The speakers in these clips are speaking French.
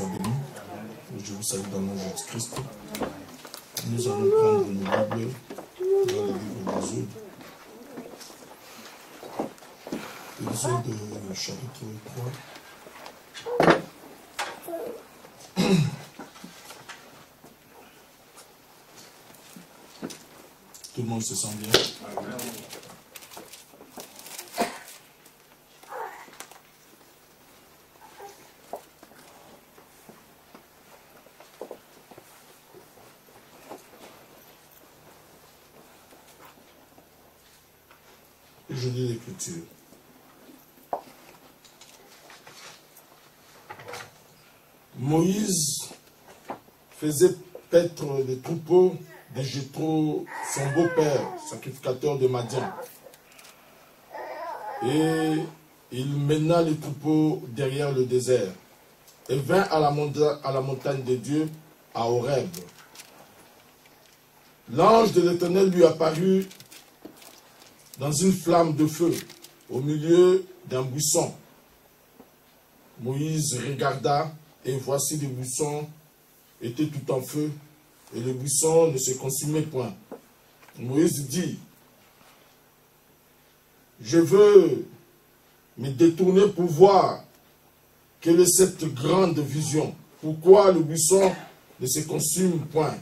soit béni. Je vous salue dans le nom de Jésus-Christ. Nous allons prendre une Bible dans le livre d'Exode. Exode chapitre 3. Tout le monde se sent bien. Amen. Je lis l'Écriture. Moïse faisait paître les troupeaux de Jéthro, son beau-père, sacrificateur de Madian. Et il mena les troupeaux derrière le désert et vint à la montagne de Dieu, à Horeb. L'ange de l'Éternel lui apparut dans une flamme de feu, au milieu d'un buisson. Moïse regarda, et voici le buisson était tout en feu, et le buisson ne se consumait point. Moïse dit, je veux me détourner pour voir quelle est cette grande vision. Pourquoi le buisson ne se consume point?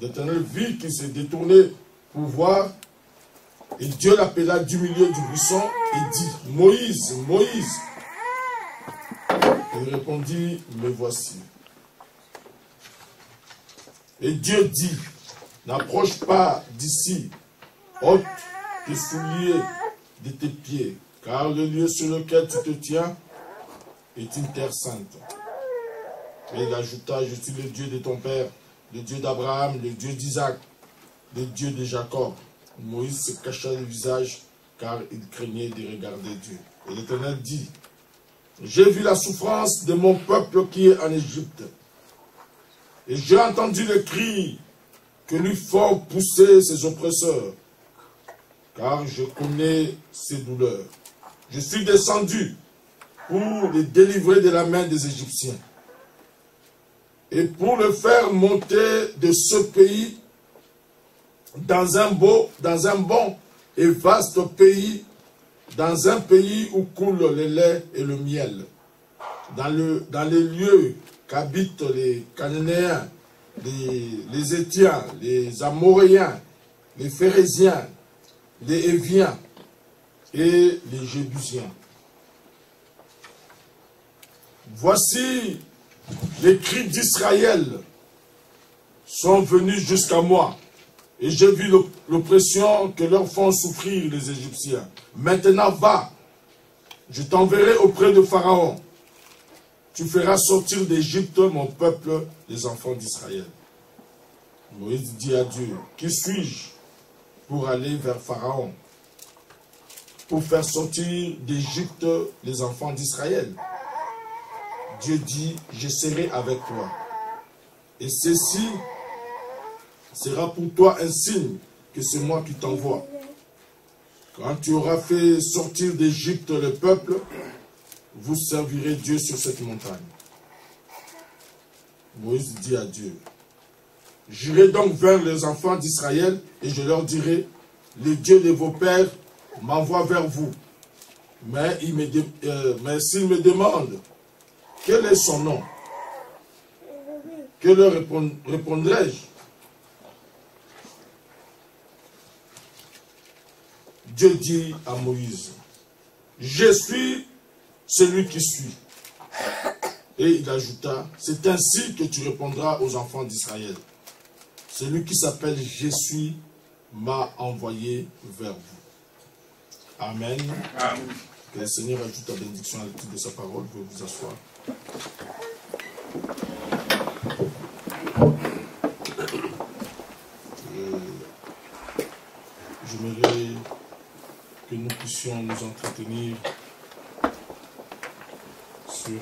L'Éternel vit qu'il s'est détourné pour voir, et Dieu l'appela du milieu du buisson et dit, Moïse, Moïse. Il répondit, me voici. Et Dieu dit, n'approche pas d'ici, ôte tes souliers de tes pieds, car le lieu sur lequel tu te tiens est une terre sainte. Et il ajouta, je suis le Dieu de ton père, le Dieu d'Abraham, le Dieu d'Isaac, le Dieu de Jacob. Moïse se cacha le visage, car il craignait de regarder Dieu. Et l'Éternel dit, j'ai vu la souffrance de mon peuple qui est en Égypte. Et j'ai entendu le cri que lui font pousser ses oppresseurs, car je connais ses douleurs. Je suis descendu pour les délivrer de la main des Égyptiens, et pour le faire monter de ce pays dans un bon et vaste pays, dans un pays où coule le lait et le miel, dans les lieux qu'habitent les Cananéens, les Héthiens, les Amoréens, les Phérésiens, les Héviens et les Jébusiens. Voici les cris d'Israël sont venus jusqu'à moi, et j'ai vu l'oppression que leur font souffrir les Égyptiens. Maintenant va, je t'enverrai auprès de Pharaon. Tu feras sortir d'Égypte mon peuple, les enfants d'Israël. Moïse dit à Dieu, qui suis-je pour aller vers Pharaon, pour faire sortir d'Égypte les enfants d'Israël? Dieu dit, je serai avec toi. Et ceci sera pour toi un signe que c'est moi qui t'envoie. Quand tu auras fait sortir d'Égypte le peuple, vous servirez Dieu sur cette montagne. Moïse dit à Dieu, j'irai donc vers les enfants d'Israël et je leur dirai, le Dieu de vos pères m'envoie vers vous. Mais s'il me demande, quel est son nom? Que leur répondrai-je? Dieu dit à Moïse, je suis celui qui suis. Et il ajouta, c'est ainsi que tu répondras aux enfants d'Israël. Celui qui s'appelle je suis m'a envoyé vers vous. Amen. Amen. Que le Seigneur ajoute la bénédiction à l'écoute de sa parole. Vous pouvez vous asseoir. J'aimerais que nous puissions nous entretenir sur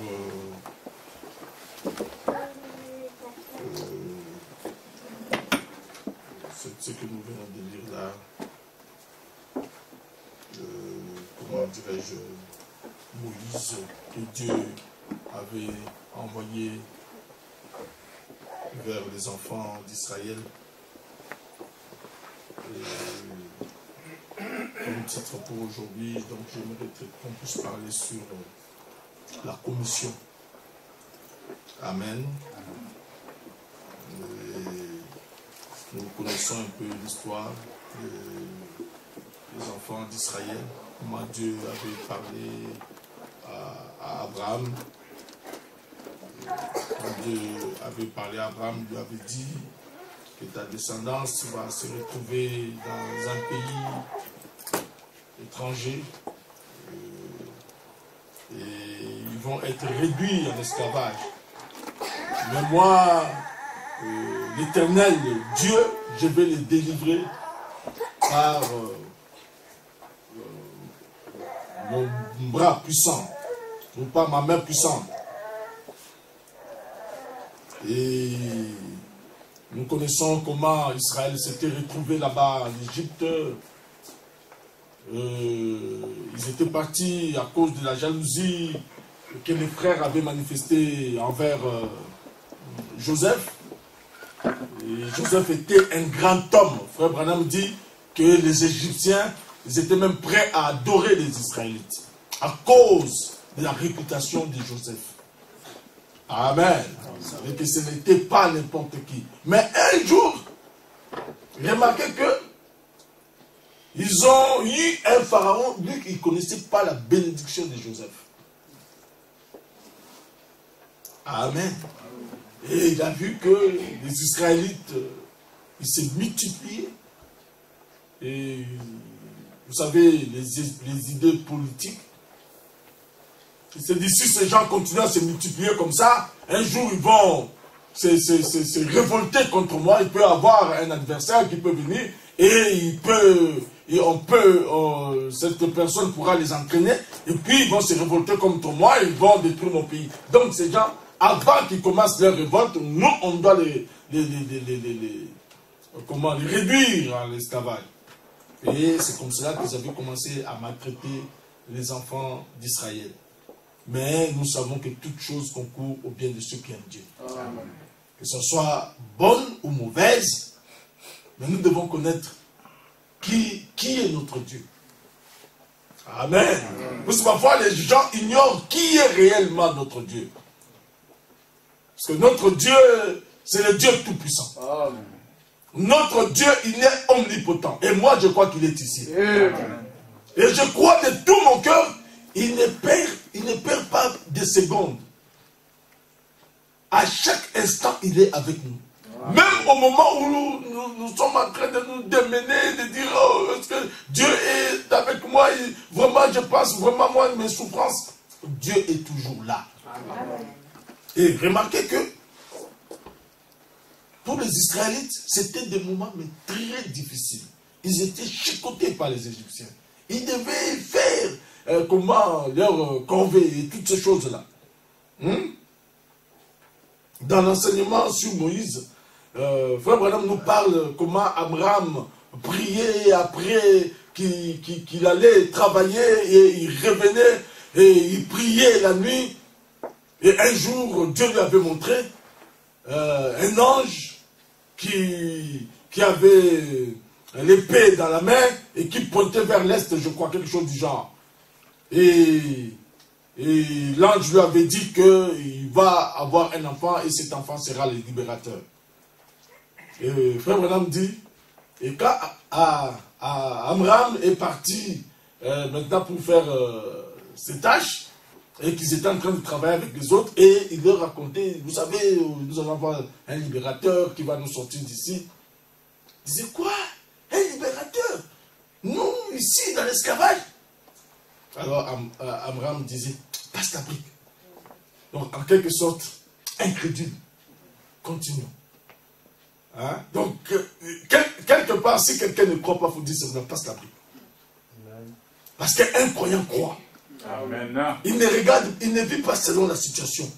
ce que nous venons de lire là. Comment dirais-je, Moïse, que Dieu avait envoyé vers les enfants d'Israël. Comme titre pour aujourd'hui, donc j'aimerais qu'on puisse parler sur la commission. Amen. Nous connaissons un peu l'histoire des enfants d'Israël. Comment Dieu avait parlé à Abraham. Quand Dieu avait parlé à Abraham, lui avait dit que ta descendance va se retrouver dans un pays étranger et ils vont être réduits en esclavage. Mais moi, l'Éternel, Dieu, je vais les délivrer par mon bras puissant, ou par ma main puissante. Et nous connaissons comment Israël s'était retrouvé là-bas en Égypte. Ils étaient partis à cause de la jalousie que les frères avaient manifestée envers Joseph. Et Joseph était un grand homme. Frère Branham dit que les Égyptiens, ils étaient même prêts à adorer les Israélites à cause de la réputation de Joseph. Amen. Vous savez que ce n'était pas n'importe qui. Mais un jour, remarquez que ils ont eu un pharaon, lui qui ne connaissait pas la bénédiction de Joseph. Amen. Et il a vu que les Israélites, ils se multipliaient. Et vous savez, les idées politiques. Il s'est dit, si ces gens continuent à se multiplier comme ça, un jour ils vont se révolter contre moi. Il peut y avoir un adversaire qui peut venir et cette personne pourra les entraîner et puis ils vont se révolter contre moi et ils vont détruire mon pays. Donc ces gens, avant qu'ils commencent leur révolte, nous on doit les réduire à l'esclavage. Et c'est comme cela qu'ils avaient commencé à maltraiter les enfants d'Israël. Mais nous savons que toute chose concourt au bien de ceux qui aiment Dieu. Amen. Que ce soit bonne ou mauvaise, mais nous devons connaître qui est notre Dieu. Amen. Amen. Parce que parfois les gens ignorent qui est réellement notre Dieu. Parce que notre Dieu, c'est le Dieu tout-puissant. Notre Dieu, il est omnipotent. Et moi, je crois qu'il est ici. Amen. Et je crois de tout mon cœur, il ne perd pas de secondes. À chaque instant, il est avec nous. Wow. Même au moment où nous sommes en train de nous démener, de dire, oh, est-ce que Dieu est avec moi? Vraiment, je pense vraiment, moi, mes souffrances. Dieu est toujours là. Amen. Et remarquez que, pour les Israélites, c'était des moments mais très difficiles. Ils étaient chicotés par les Égyptiens. Ils devaient faire comment leur corvée et toutes ces choses-là. Dans l'enseignement sur Moïse, Frère Branham nous parle comment Abraham priait après qu'il allait travailler et il revenait et il priait la nuit. Et un jour, Dieu lui avait montré un ange qui avait l'épée dans la main et qui pointait vers l'est, je crois, quelque chose du genre. Et l'ange lui avait dit qu'il va avoir un enfant et cet enfant sera le libérateur. Et Frère Branham dit, et quand Amram est parti maintenant pour faire ses tâches, et qu'ils étaient en train de travailler avec les autres, et il leur racontait, vous savez, nous allons avoir un libérateur qui va nous sortir d'ici. Il disait, quoi? Un libérateur? Nous, ici, dans l'esclavage? Alors Amram disait, passe ta brique. Donc, en quelque sorte, incrédule. Continuons. Hein? Donc, quelque part, si quelqu'un ne croit pas, il faut dire, c'est vrai, passe ta brique. Parce qu'un croyant croit. Amen. Il ne regarde, il ne vit pas selon la situation.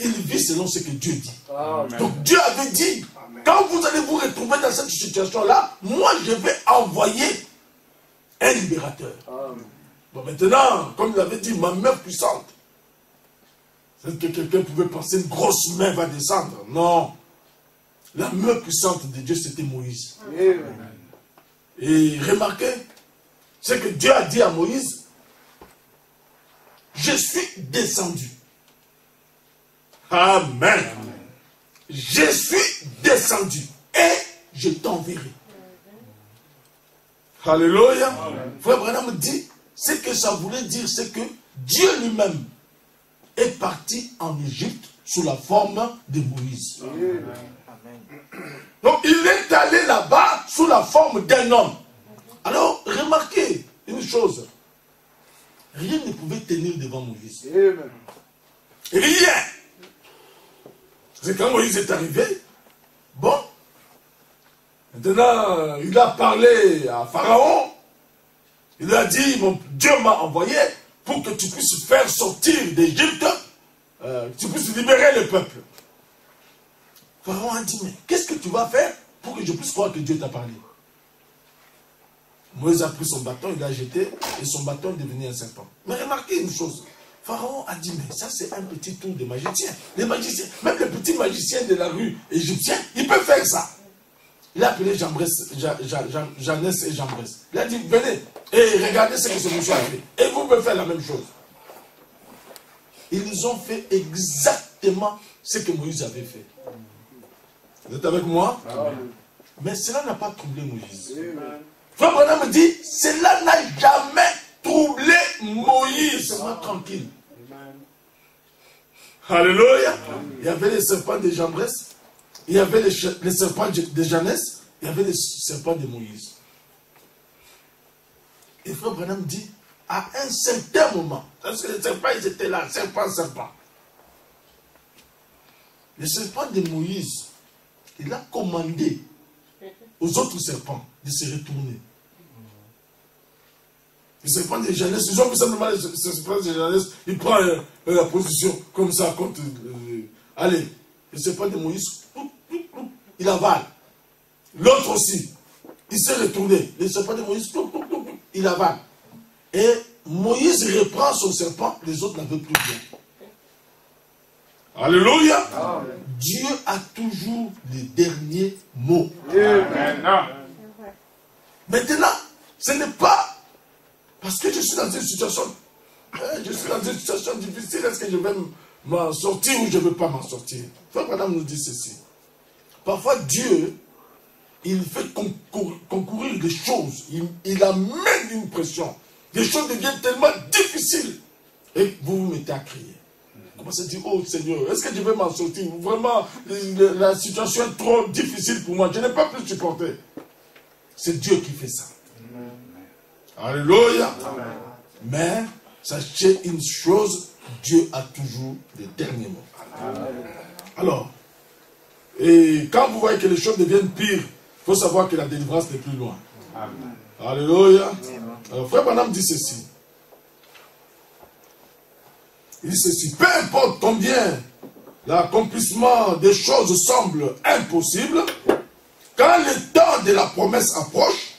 Il vit selon ce que Dieu dit. Amen. Donc Dieu avait dit, amen, quand vous allez vous retrouver dans cette situation-là, moi je vais envoyer un libérateur. Amen. Bon, maintenant, comme il avait dit, ma main puissante. Que quelqu'un pouvait penser une grosse main va descendre. Non. La main puissante de Dieu, c'était Moïse. Et remarquez, c'est que Dieu a dit à Moïse, je suis descendu. Amen. Je suis descendu et je t'enverrai. Alléluia. Frère Branham dit, ce que ça voulait dire, c'est que Dieu lui-même est parti en Égypte sous la forme de Moïse. Donc il est allé là-bas sous la forme d'un homme. Alors remarquez une chose. Rien ne pouvait tenir devant Moïse. Rien. C'est quand Moïse est arrivé. Bon. Maintenant, il a parlé à Pharaon. Il a dit, mon Dieu m'a envoyé pour que tu puisses faire sortir d'Égypte, tu puisses libérer le peuple. Pharaon a dit, mais qu'est-ce que tu vas faire pour que je puisse croire que Dieu t'a parlé? Moïse a pris son bâton, il l'a jeté, et son bâton est devenu un serpent. Mais remarquez une chose, Pharaon a dit, mais ça c'est un petit tour de magicien. Les magiciens, même les petits magiciens de la rue égyptienne, ils peuvent faire ça. Il a appelé Janès et Jambres. Il a dit, venez, et regardez ce que ce monsieur a fait. Et vous pouvez faire la même chose. Ils ont fait exactement ce que Moïse avait fait. Vous êtes avec moi? Mais cela n'a pas troublé Moïse. Frère Branham me dit, cela n'a jamais troublé Moïse. C'est moi tranquille. Alléluia. Il y avait les serpents de Jambres. Il y avait les serpents de Janès, il y avait les serpents de Moïse. Et Frère Branham dit, à un certain moment, parce que les serpents, ils étaient là, serpent. Le serpent de Moïse, il a commandé aux autres serpents de se retourner. Le serpent de Janès, ils ont vu simplement le serpent de Janès, il prend la position comme ça contre... allez, le serpent de Moïse, il avale. L'autre aussi, il s'est retourné. Le serpent de Moïse, il avale. Et Moïse reprend son serpent, les autres n'avaient plus bien. Alléluia. Amen. Dieu a toujours les derniers mots. Amen. Maintenant, ce n'est pas parce que je suis dans une situation, difficile, est-ce que je vais m'en sortir ou je ne vais pas m'en sortir? Frère Madame nous dit ceci. Parfois, Dieu, il fait concourir des choses. Il amène une pression. Les choses deviennent tellement difficiles. Et vous vous mettez à crier. Vous commencez à dire, oh Seigneur, est-ce que je vais m'en sortir? Vraiment, la situation est trop difficile pour moi. Je n'ai pas pu supporter. C'est Dieu qui fait ça. Alléluia. Mais, sachez une chose, Dieu a toujours les derniers mots. Alors, et quand vous voyez que les choses deviennent pires, il faut savoir que la délivrance n'est plus loin. Amen. Alléluia. Alors, Frère Branham dit ceci. Il dit ceci. Peu importe combien l'accomplissement des choses semble impossible, quand le temps de la promesse approche,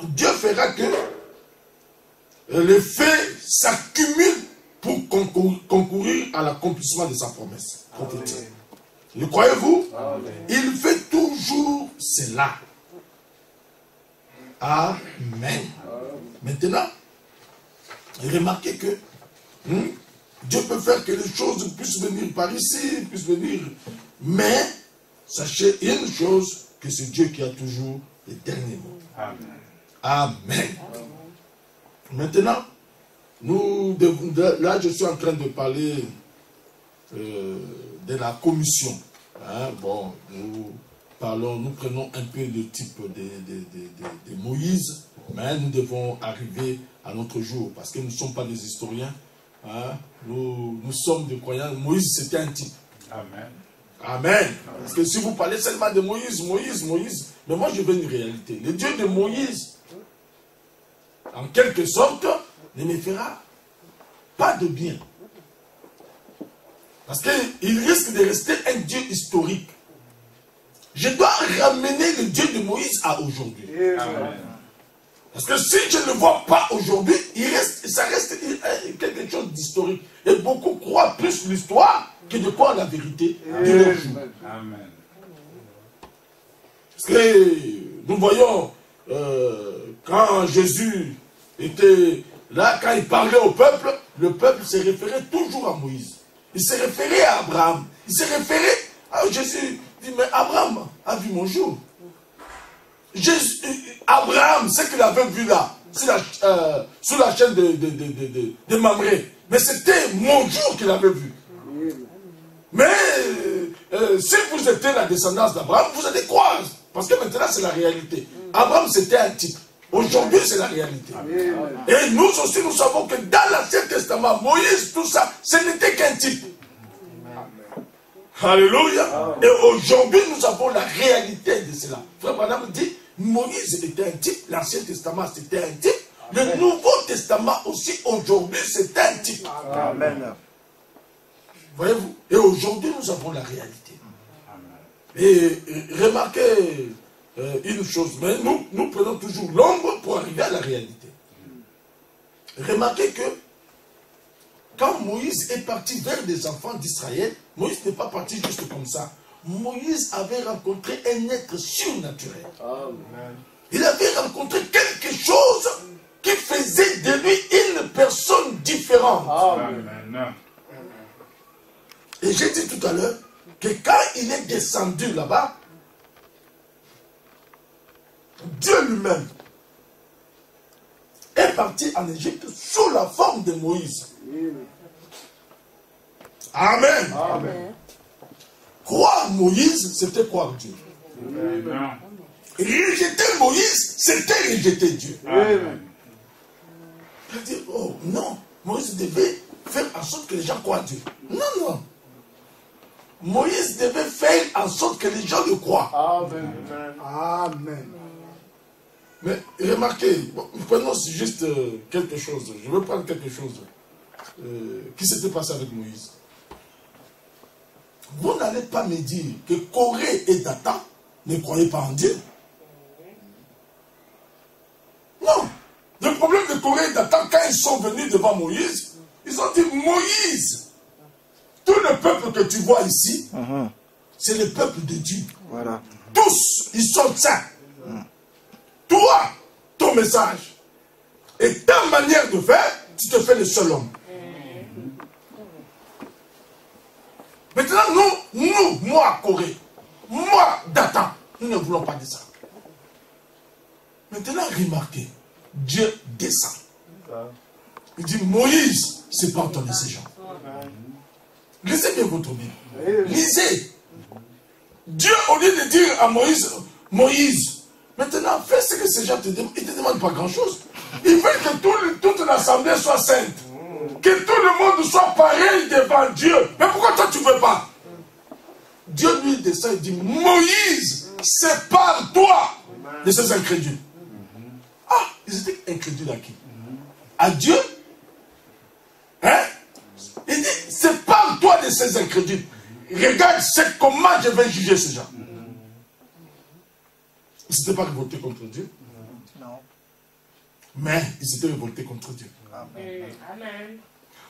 Dieu fera que les faits s'accumulent pour concourir à l'accomplissement de sa promesse prophétique. Le croyez-vous? Il fait toujours cela. Amen. Maintenant, remarquez que Dieu peut faire que les choses puissent venir par ici, puissent venir. Mais, sachez une chose, que c'est Dieu qui a toujours les derniers mots. Amen. Amen. Maintenant, là je suis en train de parler de la commission. Hein, bon, nous prenons un peu le type de Moïse, mais nous devons arriver à notre jour, parce que nous ne sommes pas des historiens. Hein, nous sommes des croyants. Moïse, c'était un type. Amen. Amen. Parce que si vous parlez seulement de Moïse, mais moi je veux une réalité. Le Dieu de Moïse, en quelque sorte, ne me fera pas de bien. Parce qu'il risque de rester un Dieu historique. Je dois ramener le Dieu de Moïse à aujourd'hui. Parce que si je ne le vois pas aujourd'hui, ça reste quelque chose d'historique. Et beaucoup croient plus l'histoire que de croire la vérité de leur jour. Amen. Parce que nous voyons, quand Jésus était là, quand il parlait au peuple, le peuple se référait toujours à Moïse. Il se référait à Abraham. Il se référait à Jésus. Il dit, mais Abraham a vu mon jour. Abraham, ce qu'il avait vu là, sous la chaîne de Mamré, mais c'était mon jour qu'il avait vu. Mais si vous étiez la descendance d'Abraham, vous allez croire. Parce que maintenant, c'est la réalité. Abraham, c'était un type. Aujourd'hui, c'est la réalité. Et nous aussi, nous savons que dans l'Ancien Testament, Moïse, tout ça, ce n'était qu'un type. Alléluia. Et aujourd'hui, nous avons la réalité de cela. Frère Branham dit, Moïse était un type, l'Ancien Testament, c'était un type. Le Nouveau Testament aussi, aujourd'hui, c'est un type. Amen. Voyez-vous? Et aujourd'hui, nous avons la réalité. Et remarquez une chose, mais nous prenons toujours l'ombre pour arriver à la réalité. Remarquez que quand Moïse est parti vers les enfants d'Israël, Moïse n'est pas parti juste comme ça. Moïse avait rencontré un être surnaturel. Amen. Il avait rencontré quelque chose qui faisait de lui une personne différente. Amen. Et j'ai dit tout à l'heure que quand il est descendu là-bas, Dieu lui-même est parti en Égypte sous la forme de Moïse. Amen. Amen. Croire Moïse, c'était croire Dieu. Amen. Rejeter Moïse, c'était rejeter Dieu. Amen. Je dis, oh non, Moïse devait faire en sorte que les gens croient Dieu. Non, non. Moïse devait faire en sorte que les gens le croient. Amen. Amen. Mais remarquez, prenons juste quelque chose. Je veux prendre quelque chose qui s'était passé avec Moïse. Vous n'allez pas me dire que Corée et Dathan ne croyaient pas en Dieu. Non. Le problème de Corée et Dathan, quand ils sont venus devant Moïse, ils ont dit, Moïse, tout le peuple que tu vois ici, c'est le peuple de Dieu. Voilà. Tous, ils sont saints. Toi, ton message et ta manière de faire, tu te fais le seul homme. Maintenant, moi, Corée, moi, Dathan, nous ne voulons pas de ça. Maintenant, remarquez, Dieu descend. Il dit, Moïse, c'est pas entendu ces gens. Lisez bien votre Bible. Lisez. Dieu, au lieu de dire à Moïse, Moïse, maintenant, fais ce que ces gens te demandent. Ils ne te demandent pas grand-chose. Ils veulent que toute l'assemblée soit sainte. Que tout le monde soit pareil devant Dieu. Mais pourquoi toi tu ne veux pas? Dieu lui descend et dit, Moïse, sépare-toi de ces incrédules. Ah, ils étaient incrédules à qui? À Dieu? Hein? Il dit, sépare-toi de ces incrédules. Regarde comment je vais juger ces gens. Ils ne s'étaient pas révoltés contre Dieu. Non. Mais ils s'étaient révoltés contre Dieu. Amen. Amen.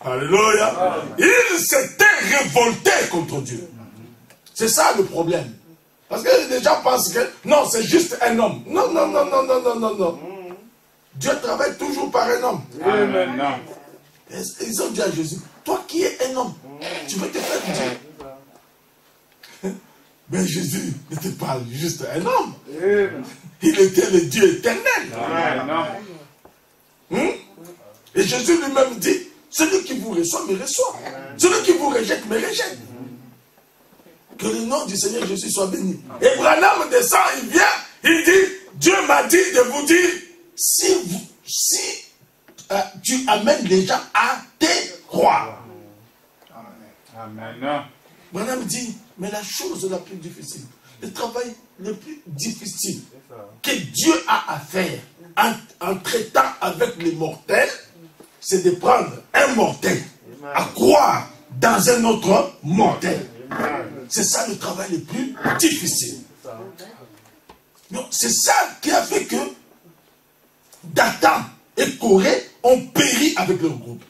Alléluia. Amen. Ils s'étaient révoltés contre Dieu. C'est ça le problème. Parce que les gens pensent que non, c'est juste un homme. Non, non, non, non, non, non, non, non. Dieu travaille toujours par un homme. Amen. Ils ont dit à Jésus, toi qui es un homme, tu veux te faire Dieu. Mais Jésus n'était pas juste un homme. Il était le Dieu éternel. Et Jésus lui-même dit, celui qui vous reçoit me reçoit. Celui qui vous rejette me rejette. Que le nom du Seigneur Jésus soit béni. Et Branham descend, il vient, il dit, Dieu m'a dit de vous dire, si tu amènes les gens à te croire. Amen. Branham dit, mais la chose la plus difficile, le travail le plus difficile que Dieu a à faire en traitant avec les mortels, c'est de prendre un mortel à croire dans un autre mortel. C'est ça le travail le plus difficile. C'est ça qui a fait que Dathan et Corée ont péri avec leur groupe.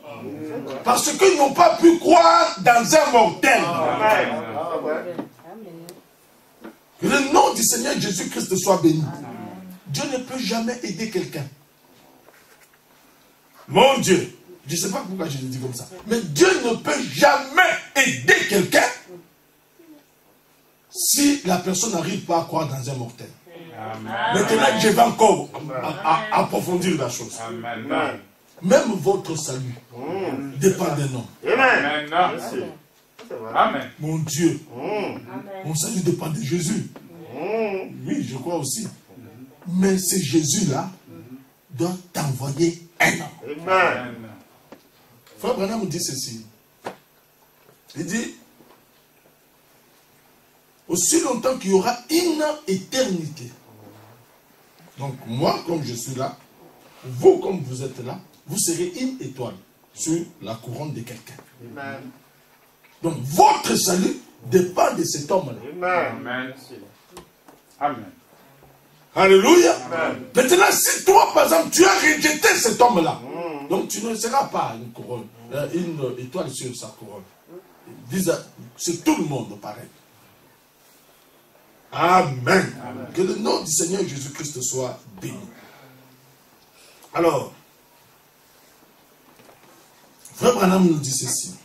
Parce qu'ils n'ont pas pu croire dans un mortel. Que le nom du Seigneur Jésus-Christ soit béni. Dieu ne peut jamais aider quelqu'un. Mon Dieu, je ne sais pas pourquoi je le dis comme ça, mais Dieu ne peut jamais aider quelqu'un si la personne n'arrive pas à croire dans un mortel. Maintenant, je vais encore approfondir la chose. Même votre salut dépend d'un homme. Amen. Mon Dieu, mon salut dépend de Jésus. Oui, je crois aussi. Mais c'est Jésus-là doit t'envoyer un homme. Frère Branham dit ceci. Il dit, aussi longtemps qu'il y aura une éternité. Donc moi, comme je suis là, vous, comme vous êtes là, vous serez une étoile sur la couronne de quelqu'un. Donc votre salut dépend de cet homme-là. Amen. Amen. Alléluia. Maintenant, si toi, par exemple, tu as rejeté cet homme-là, donc tu ne seras pas une couronne, une étoile sur sa couronne. C'est tout le monde pareil. Amen. Amen. Que le nom du Seigneur Jésus-Christ soit béni. Alors, Frère Branham nous dit ceci,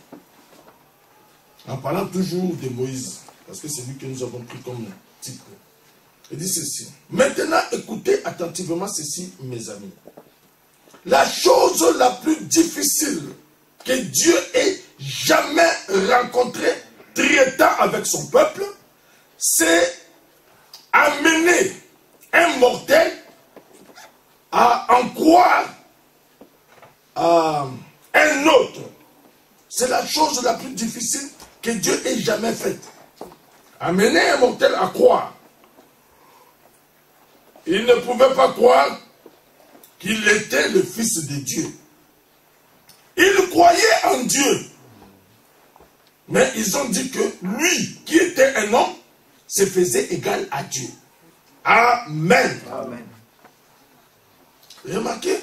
en parlant toujours de Moïse, parce que c'est lui que nous avons pris comme titre. Il dit ceci. Maintenant, écoutez attentivement ceci, mes amis. La chose la plus difficile que Dieu ait jamais rencontrée traitant avec son peuple, c'est amener un mortel à en croire à un autre. C'est la chose la plus difficile que Dieu ait jamais faite. Amener un mortel à croire. Il ne pouvait pas croire qu'il était le Fils de Dieu. Ils croyaient en Dieu. Mais ils ont dit que lui, qui était un homme, se faisait égal à Dieu. Amen. Amen. Remarquez.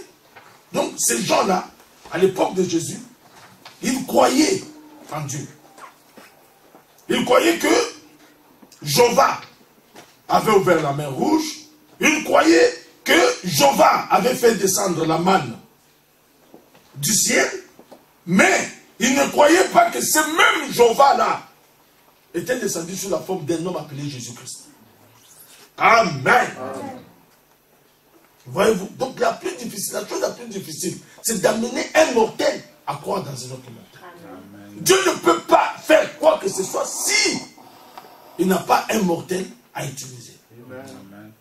Donc ces gens-là, à l'époque de Jésus, ils croyaient en Dieu. Ils croyaient que Jéhovah avait ouvert la mer rouge. Ils croyaient que Jéhovah avait fait descendre la manne du ciel. Mais ils ne croyaient pas que ce même Jéhovah-là était descendu sous la forme d'un homme appelé Jésus-Christ. Amen. Amen. Voyez-vous, donc la chose la plus difficile, c'est d'amener un mortel à croire dans un autre mortel. Amen. Dieu ne peut pas faire quoi que ce soit si il n'a pas un mortel à utiliser. Amen.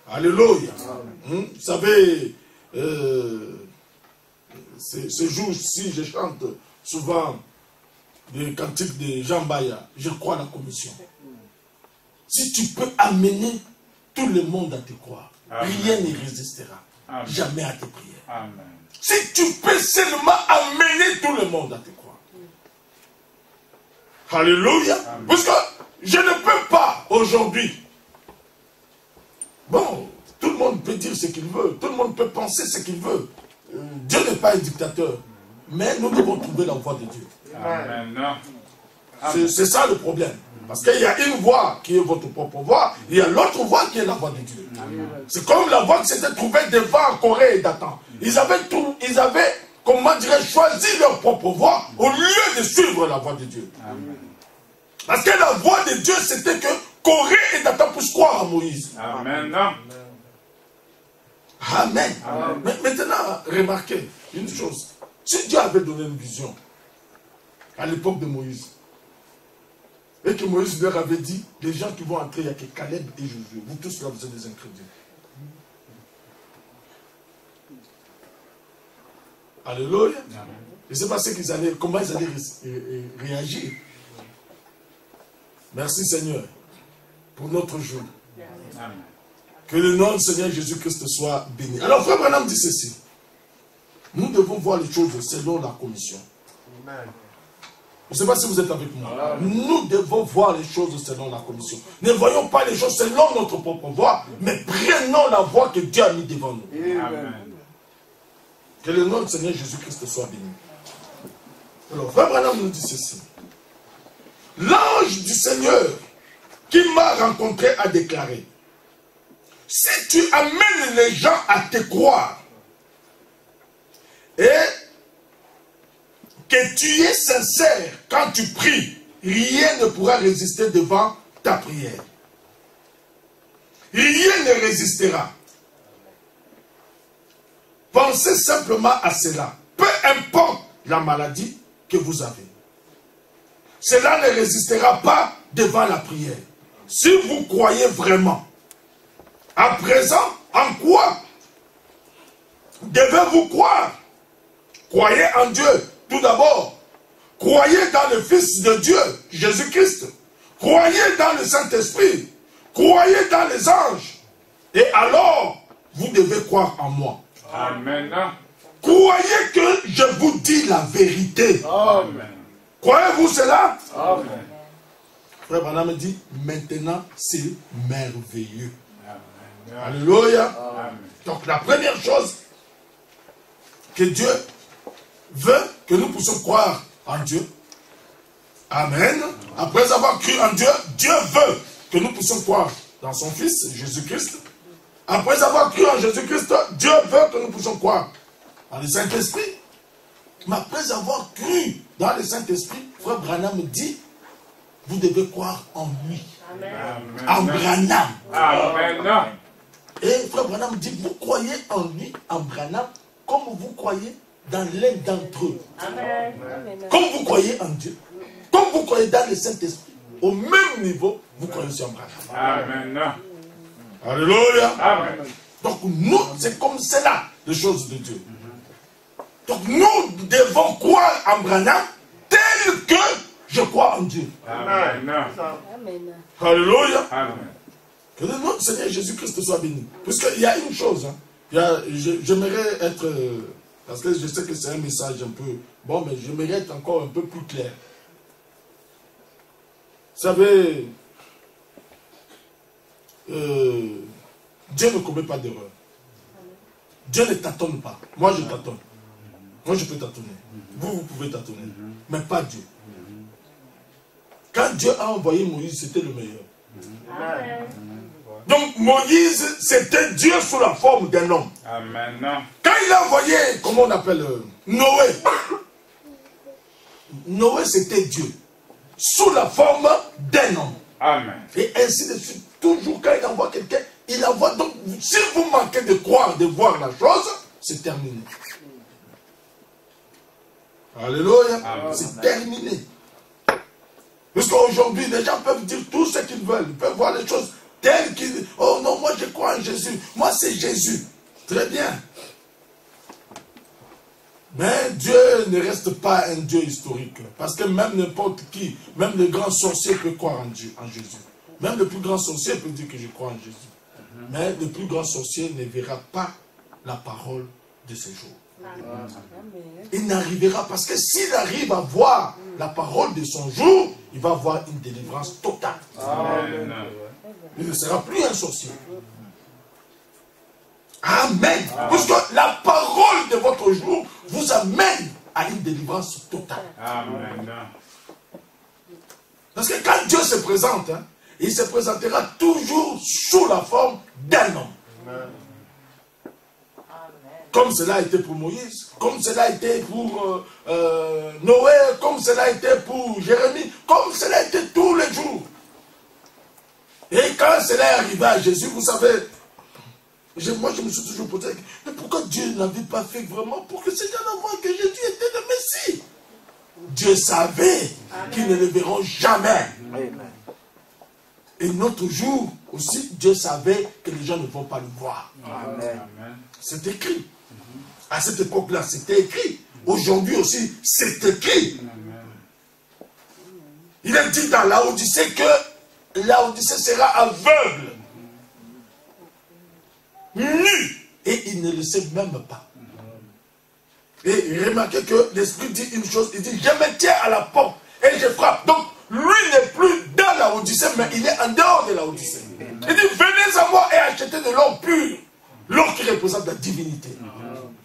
Alléluia. Amen. Vous savez, ce jour-ci, je chante souvent le cantique de Jean Baya, je crois à la commission. Si tu peux amener tout le monde à te croire, amen, rien ne résistera. Amen. Jamais à tes prières. Amen. Si tu peux seulement amener tout le monde à te croire. Alléluia. Amen. Parce que je ne peux pas aujourd'hui. Bon, tout le monde peut dire ce qu'il veut. Tout le monde peut penser ce qu'il veut. Dieu n'est pas un dictateur. Mais nous devons trouver la voie de Dieu. C'est ça le problème. Parce qu'il y a une voie qui est votre propre voie, il y a l'autre voie qui est la voie de Dieu. C'est comme la voie qui s'était trouvée devant Corée et Dathan. Ils avaient, comment dirais-je, choisi leur propre voie au lieu de suivre la voie de Dieu. Amen. Parce que la voie de Dieu, c'était que Corée et Dathan puissent croire à Moïse. Amen. Amen. Amen. Mais maintenant, remarquez une chose. Si Dieu avait donné une vision à l'époque de Moïse, et que Moïse leur avait dit, les gens qui vont entrer, il n'y a que Caleb et Josué. Vous tous là, vous êtes des incrédules. Alléluia. Je ne sais pas comment ils allaient réagir. Merci Seigneur pour notre jour. Amen. Que le nom du Seigneur Jésus-Christ soit béni. Alors Frère Branham dit ceci. Nous devons voir les choses selon la commission. Amen. Je ne sais pas si vous êtes avec moi. Nous devons voir les choses selon la commission. Ne voyons pas les choses selon notre propre voie, mais prenons la voie que Dieu a mis devant nous. Amen. Que le nom du Seigneur Jésus-Christ soit béni. Alors, Frère Branham nous dit ceci. L'ange du Seigneur qui m'a rencontré a déclaré, si tu amènes les gens à te croire et que tu es sincère quand tu pries, rien ne pourra résister devant ta prière. Rien ne résistera. Pensez simplement à cela. Peu importe la maladie que vous avez. Cela ne résistera pas devant la prière. Si vous croyez vraiment. À présent, en quoi devez-vous croire? Croyez en Dieu, tout d'abord. Croyez dans le Fils de Dieu, Jésus-Christ. Croyez dans le Saint-Esprit. Croyez dans les anges. Et alors, vous devez croire en moi. Amen. Croyez que je vous dis la vérité. Amen. Croyez-vous cela? Amen. Frère Branham me dit, maintenant c'est merveilleux. Amen. Alléluia. Amen. Donc la première chose que Dieu veut que nous puissions croire en Dieu. Amen. Après avoir cru en Dieu, Dieu veut que nous puissions croire dans son Fils, Jésus-Christ. Après avoir cru en Jésus-Christ, Dieu veut que nous puissions croire dans le Saint-Esprit. Mais après avoir cru dans le Saint-Esprit, Frère Branham me dit, vous devez croire en lui. Amen. En Branham. Amen. Et Frère Branham dit, vous croyez en lui, en Branham, comme vous croyez dans l'un d'entre eux. Amen. Comme vous croyez en Dieu, comme vous croyez dans le Saint-Esprit, au même niveau, vous croyez aussi en Branham. Amen. Alléluia. Amen. Donc nous, c'est comme cela, les choses de Dieu. Donc nous devons croire en Branham tel que je crois en Dieu. Amen. Amen. Alléluia. Amen. Que le nom du Seigneur Jésus-Christ soit béni. Puisqu'il y a une chose, hein, j'aimerais être, parce que je sais que c'est un message un peu, bon, mais j'aimerais être encore un peu plus clair. Vous savez, Dieu ne commet pas d'erreur. Dieu ne tâtonne pas. Moi, je tâtonne. Moi, je peux tâtonner. Vous pouvez tâtonner. Mais pas Dieu. Quand Dieu a envoyé Moïse, c'était le meilleur. Amen. Donc, Moïse, c'était Dieu sous la forme d'un homme. Amen. Quand il a envoyé, comment on appelle, Noé. Noé, c'était Dieu. Sous la forme d'un homme. Amen. Et ainsi de suite. Toujours quand il envoie quelqu'un, il envoie. Donc, si vous manquez de croire, de voir la chose, c'est terminé. Alléluia. C'est terminé. Parce qu'aujourd'hui, les gens peuvent dire tout ce qu'ils veulent. Ils peuvent voir les choses telles qu'ils... Oh non, moi je crois en Jésus. Moi c'est Jésus. Très bien. Mais Dieu ne reste pas un Dieu historique. Parce que même n'importe qui, même le grand sorcier peut croire en Dieu, en Jésus. Même le plus grand sorcier peut dire que je crois en Jésus. Mais le plus grand sorcier ne verra pas la parole de ce jour. Amen. Il n'arrivera parce que s'il arrive à voir la parole de son jour, il va avoir une délivrance totale. Amen. Il ne sera plus un sorcier. Amen. Parce que la parole de votre jour vous amène à une délivrance totale. Amen. Parce que quand Dieu se présente, hein, il se présentera toujours sous la forme d'un homme. Comme cela a été pour Moïse, comme cela a été pour Noé, comme cela a été pour Jérémie, comme cela a été tous les jours. Et quand cela est arrivé à Jésus, vous savez, moi je me suis toujours posé, mais pourquoi Dieu n'avait pas fait vraiment pour que ces gens voient que Jésus était le Messie? Dieu savait qu'ils ne le verront jamais. Amen. Et notre jour aussi, Dieu savait que les gens ne vont pas le voir. Amen. C'est écrit. À cette époque-là, c'était écrit. Aujourd'hui aussi, c'est écrit. Il est dit dans Laodicée que Laodicée sera aveugle, nu, et il ne le sait même pas. Et remarquez que l'Esprit dit une chose, il dit, je me tiens à la porte et je frappe. Donc, lui n'est plus dans Laodicée, mais il est en dehors de Laodicée. Il dit, venez à moi et achetez de l'or pur, l'or qui représente la divinité.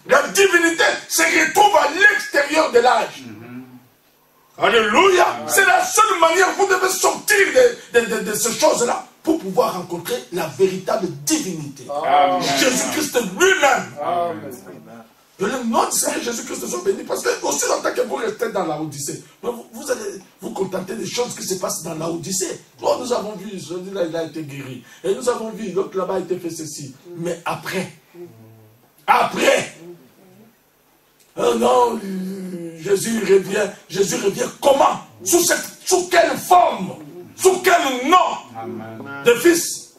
La divinité se retrouve à l'extérieur de l'âge. Alléluia. C'est la seule manière vous devez sortir de ces choses-là pour pouvoir rencontrer la véritable divinité. Jésus-Christ lui-même. Que le nom du Seigneur Jésus-Christ soit béni. Parce que aussi longtemps que vous restez dans la Odyssée, vous allez vous contenter des choses qui se passent dans la Odyssée. Oh, nous avons vu, celui-là il a été guéri. Et nous avons vu, l'autre là-bas a été fait ceci. Mais après, oh non, Jésus revient comment? Sous quelle forme? Sous quel nom de fils?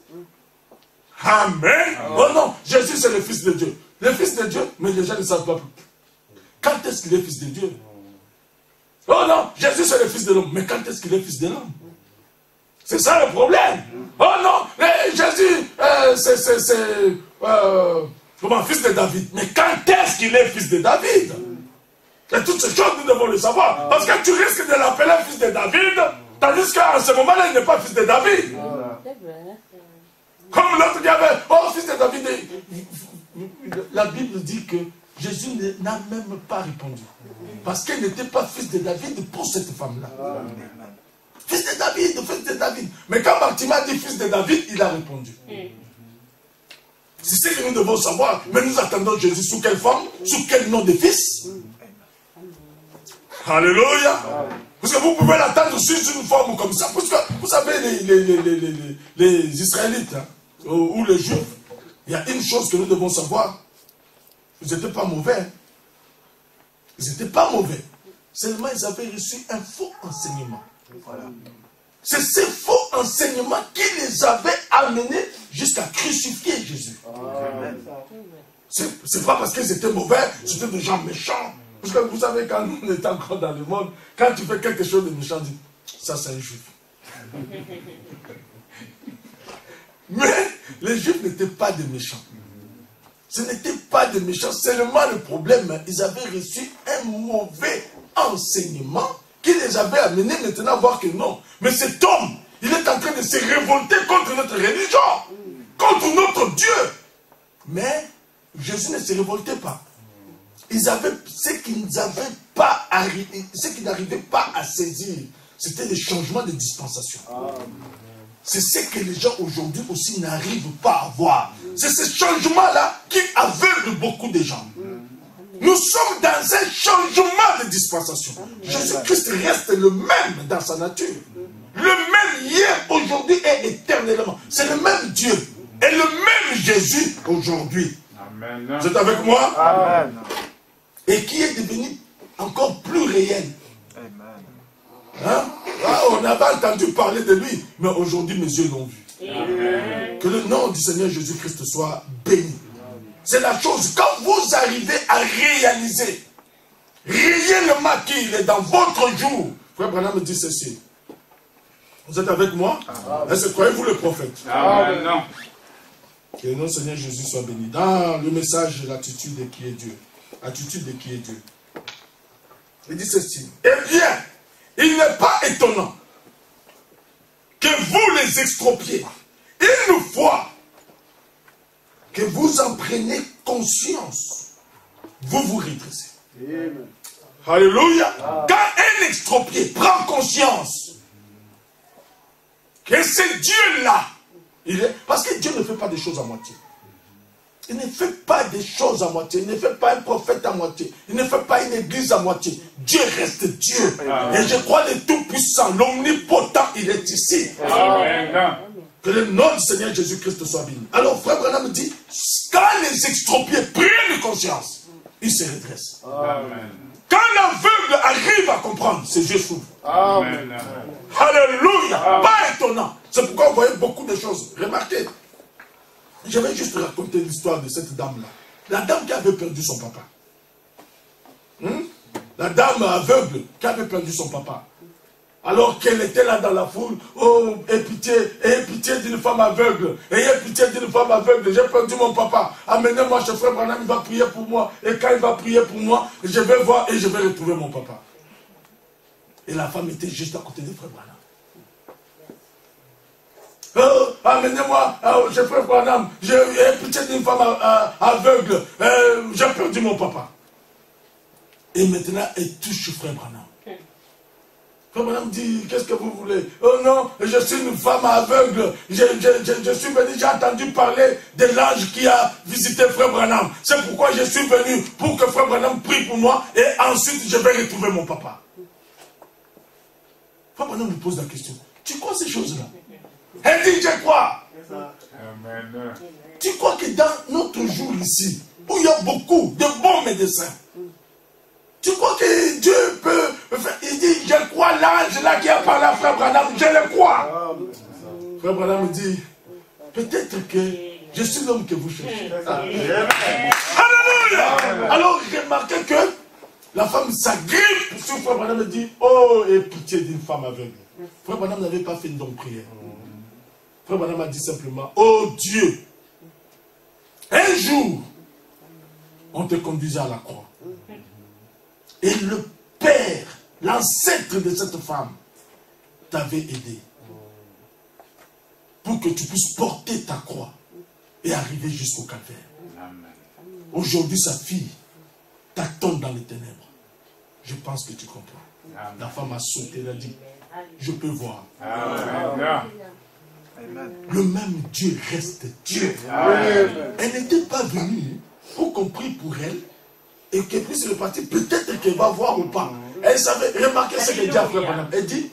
Amen. Oh non, Jésus c'est le fils de Dieu. Le fils de Dieu, mais les gens ne savent pas. Quand est-ce qu'il est fils de Dieu? Oh non, Jésus c'est le fils de l'homme. Mais quand est-ce qu'il est fils de l'homme? C'est ça le problème. Oh non, Jésus, c'est comment, fils de David. Mais quand est-ce qu'il est fils de David? Et toutes ces choses, nous devons le savoir. Parce que tu risques de l'appeler fils de David, tandis qu'à ce moment-là, il n'est pas fils de David. Comme l'autre qui avait, oh, fils de David. La Bible dit que Jésus n'a même pas répondu. Parce qu'il n'était pas fils de David pour cette femme-là. Fils de David, fils de David. Mais quand Bartimée dit fils de David, il a répondu. C'est ce que nous devons savoir. Mais nous attendons Jésus sous quelle forme? Sous quel nom de fils? Alléluia. Parce que vous pouvez l'attendre sous une forme comme ça. Parce que vous savez, les Israélites, hein, ou les Juifs, il y a une chose que nous devons savoir. Ils n'étaient pas mauvais. Ils n'étaient pas mauvais. Seulement, ils avaient reçu un faux enseignement. Voilà. C'est ces faux enseignements qui les avaient amenés jusqu'à crucifier Jésus. C'est pas parce qu'ils étaient mauvais, c'était des gens méchants. Parce que vous savez, quand on est encore dans le monde, quand tu fais quelque chose de méchant, tu dis, ça c'est un juif. Mais les juifs n'étaient pas des méchants. Ce n'était pas des méchants. Seulement le problème, ils avaient reçu un mauvais enseignement qui les avait amenés maintenant à voir que non. Mais cet homme, il est en train de se révolter contre notre religion, contre notre Dieu. Mais Jésus ne se révoltait pas. Ils avaient ce qu'ils n'arrivaient pas à saisir, c'était le changement de dispensation. C'est ce que les gens aujourd'hui aussi n'arrivent pas à voir. C'est ce changement-là qui aveugle beaucoup de gens. Nous sommes dans un changement de dispensation. Jésus-Christ reste le même dans sa nature. Le même hier, aujourd'hui et éternellement. C'est le même Dieu. Et le même Jésus aujourd'hui. Amen. Vous êtes avec moi? Amen. Et qui est devenu encore plus réel. Hein? Ah, on avait entendu parler de lui, mais aujourd'hui mes yeux l'ont vu. Amen. Que le nom du Seigneur Jésus-Christ soit béni. C'est la chose, quand vous arrivez à réaliser réellement qu'il est dans votre jour. Frère Branham me dit ceci. Vous êtes avec moi? Est-ce que croyez-vous le prophète? Amen. Non. Que le nom du Seigneur Jésus soit béni. Dans le message de l'attitude de qui est Dieu. Attitude de qui est Dieu. Il dit ceci. Eh bien, il n'est pas étonnant que vous les extropiez une fois que vous en prenez conscience. Vous vous redressez. Amen. Alléluia. Quand un extropié prend conscience que c'est Dieu-là, parce que Dieu ne fait pas des choses à moitié. Il ne fait pas des choses à moitié. Il ne fait pas un prophète à moitié. Il ne fait pas une église à moitié. Dieu reste Dieu. Amen. Et je crois le Tout-Puissant, l'Omnipotent, il est ici. Amen. Que le nom du Seigneur Jésus-Christ soit béni. Alors, frère Branham dit, quand les extropiés prennent conscience, ils se redressent. Amen. Quand l'aveugle arrive à comprendre, ses yeux s'ouvrent. Amen. Alléluia. Amen. Pas étonnant. C'est pourquoi vous voyez beaucoup de choses. Remarquez. Je vais juste raconter l'histoire de cette dame-là. La dame qui avait perdu son papa. La dame aveugle qui avait perdu son papa. Alors qu'elle était là dans la foule. Oh, aie pitié d'une femme aveugle. Ayez pitié d'une femme aveugle. J'ai perdu mon papa. Amenez-moi chez frère Branham, il va prier pour moi. Et quand il va prier pour moi, je vais voir et je vais retrouver mon papa. Et la femme était juste à côté de frère Branham. Oh, amenez-moi chez frère Branham, j'ai pitié d'une femme aveugle, j'ai perdu mon papa. Et maintenant, elle touche frère Branham. Frère Branham dit, qu'est-ce que vous voulez? Oh non, je suis une femme aveugle. Je suis venu, j'ai entendu parler de l'ange qui a visité frère Branham. C'est pourquoi je suis venu, pour que frère Branham prie pour moi, et ensuite je vais retrouver mon papa. Frère Branham lui pose la question, tu crois ces choses-là? Elle dit, je crois. Amen. Tu crois que dans notre jour ici, où il y a beaucoup de bons médecins, tu crois que Dieu peut faire? Il dit, je crois l'ange là qui a parlé à frère Branham, je le crois. Frère Branham dit, peut-être que je suis l'homme que vous cherchez. Alléluia. Alors j'ai remarqué que la femme s'agrippe sur frère Branham et dit, oh, aie pitié d'une femme aveugle. Frère Branham n'avait pas fait une longue prière. Frère Branham a dit simplement, oh Dieu, un jour, on te conduisait à la croix. Et le père, l'ancêtre de cette femme, t'avait aidé. Pour que tu puisses porter ta croix et arriver jusqu'au calvaire. Aujourd'hui, sa fille t'attend dans les ténèbres. Je pense que tu comprends. La femme a sauté, elle a dit, je peux voir. Amen. Le même Dieu reste Dieu. Elle n'était pas venue pour qu'on prie pour elle et qu'elle puisse repartir. Peut-être qu'elle va voir ou pas. Elle savait, remarquez ce qu'elle dit à frère Branham. Elle dit,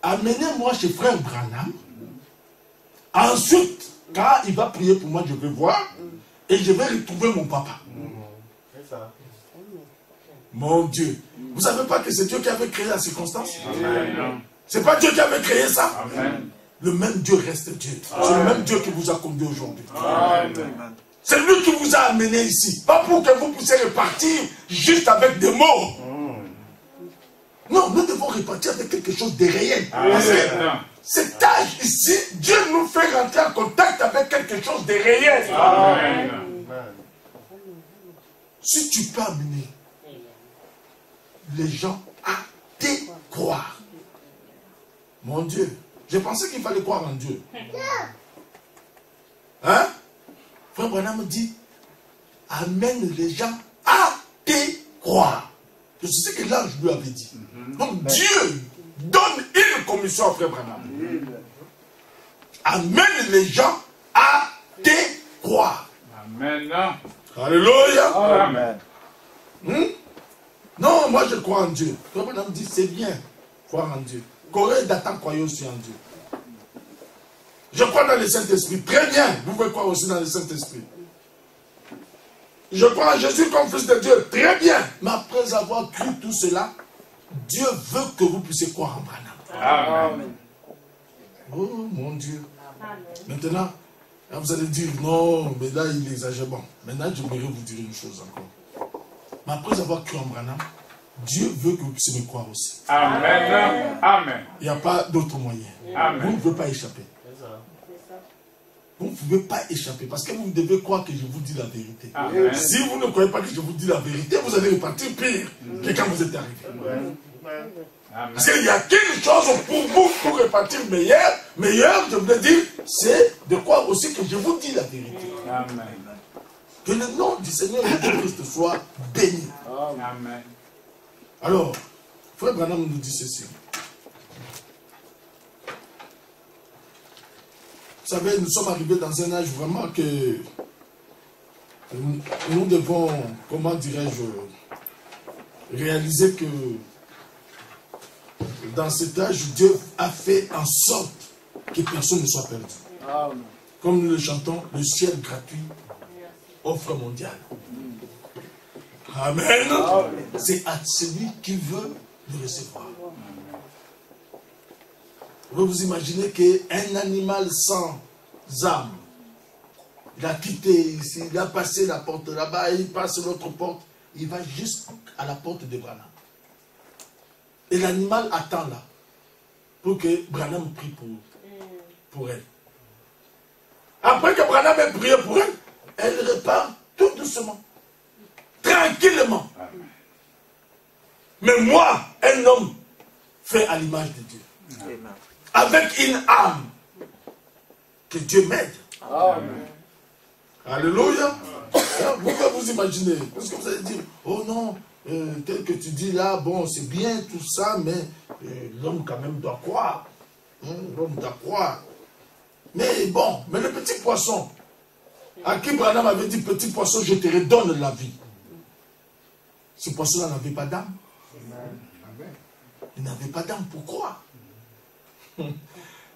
amenez-moi chez frère Branham. Ensuite, quand il va prier pour moi, je vais voir et je vais retrouver mon papa. C'est ça. Mon Dieu. Vous ne savez pas que c'est Dieu qui avait créé la circonstance? Amen. C'est pas Dieu qui avait créé ça? Amen. Le même Dieu reste Dieu. C'est le même Dieu qui vous a conduit aujourd'hui. Amen. C'est lui qui vous a amené ici. Pas pour que vous puissiez repartir juste avec des mots. Non, nous devons repartir avec quelque chose de réel. Parce que cet âge ici, Dieu nous fait rentrer en contact avec quelque chose de réel. Amen. Si tu peux amener les gens à te croire. Mon Dieu, je pensais qu'il fallait croire en Dieu. Hein? Frère Branham dit, amène les gens à te croire. C'est ce que l'ange lui avait dit. Donc Dieu donne une commission à frère Branham. Amène les gens à te croire. Amen. Alléluia. Amen. Non, moi je crois en Dieu. Frère Branham dit, c'est bien croire en Dieu. Corée d'Atan croyez aussi en Dieu. Je crois dans le Saint-Esprit. Très bien. Vous pouvez croire aussi dans le Saint-Esprit. Je crois en Jésus comme fils de Dieu. Très bien. Mais après avoir cru tout cela, Dieu veut que vous puissiez croire en Branham. Amen. Oh mon Dieu. Maintenant, vous allez dire non, mais là il exagère. Bon, maintenant j'aimerais vous dire une chose encore. Mais après avoir cru en Branham, Dieu veut que vous puissiez me croire aussi. Amen. Amen. Il n'y a pas d'autre moyen. Amen. Vous ne pouvez pas échapper. Vous ne pouvez pas échapper parce que vous devez croire que je vous dis la vérité. Amen. Si vous ne croyez pas que je vous dis la vérité, vous allez repartir pire que quand vous êtes arrivé. Amen. Parce qu'il n'y a qu'une chose pour vous pour repartir meilleur, je voulais dire, c'est de croire aussi que je vous dis la vérité. Amen. Que le nom du Seigneur Jésus-Christ soit béni. Amen. Alors, frère Branham nous dit ceci. Vous savez, nous sommes arrivés dans un âge vraiment que nous devons, comment dirais-je, réaliser que dans cet âge, Dieu a fait en sorte que personne ne soit perdu. Comme nous le chantons, le ciel gratuit, offre mondiale. Amen. C'est à celui qui veut le recevoir. Vous imaginez qu'un animal sans âme, il a quitté ici, il a passé la porte là-bas, il passe l'autre porte, il va juste à la porte de Branham. Et l'animal attend là, pour que Branham prie pour elle. Après que Branham ait prié pour elle, elle repart tout doucement, tranquillement. Mais moi, un homme fait à l'image de Dieu. Avec une âme. Que Dieu m'aide. Amen. Alléluia. Vous pouvez vous imaginer. Parce que vous allez dire, oh non, tel que tu dis là, bon, c'est bien tout ça, mais l'homme quand même doit croire. L'homme doit croire. Mais bon, mais le petit poisson, à qui Branham avait dit, petit poisson, je te redonne la vie. Ce poisson-là n'avait pas d'âme. Il n'avait pas d'âme pour croire.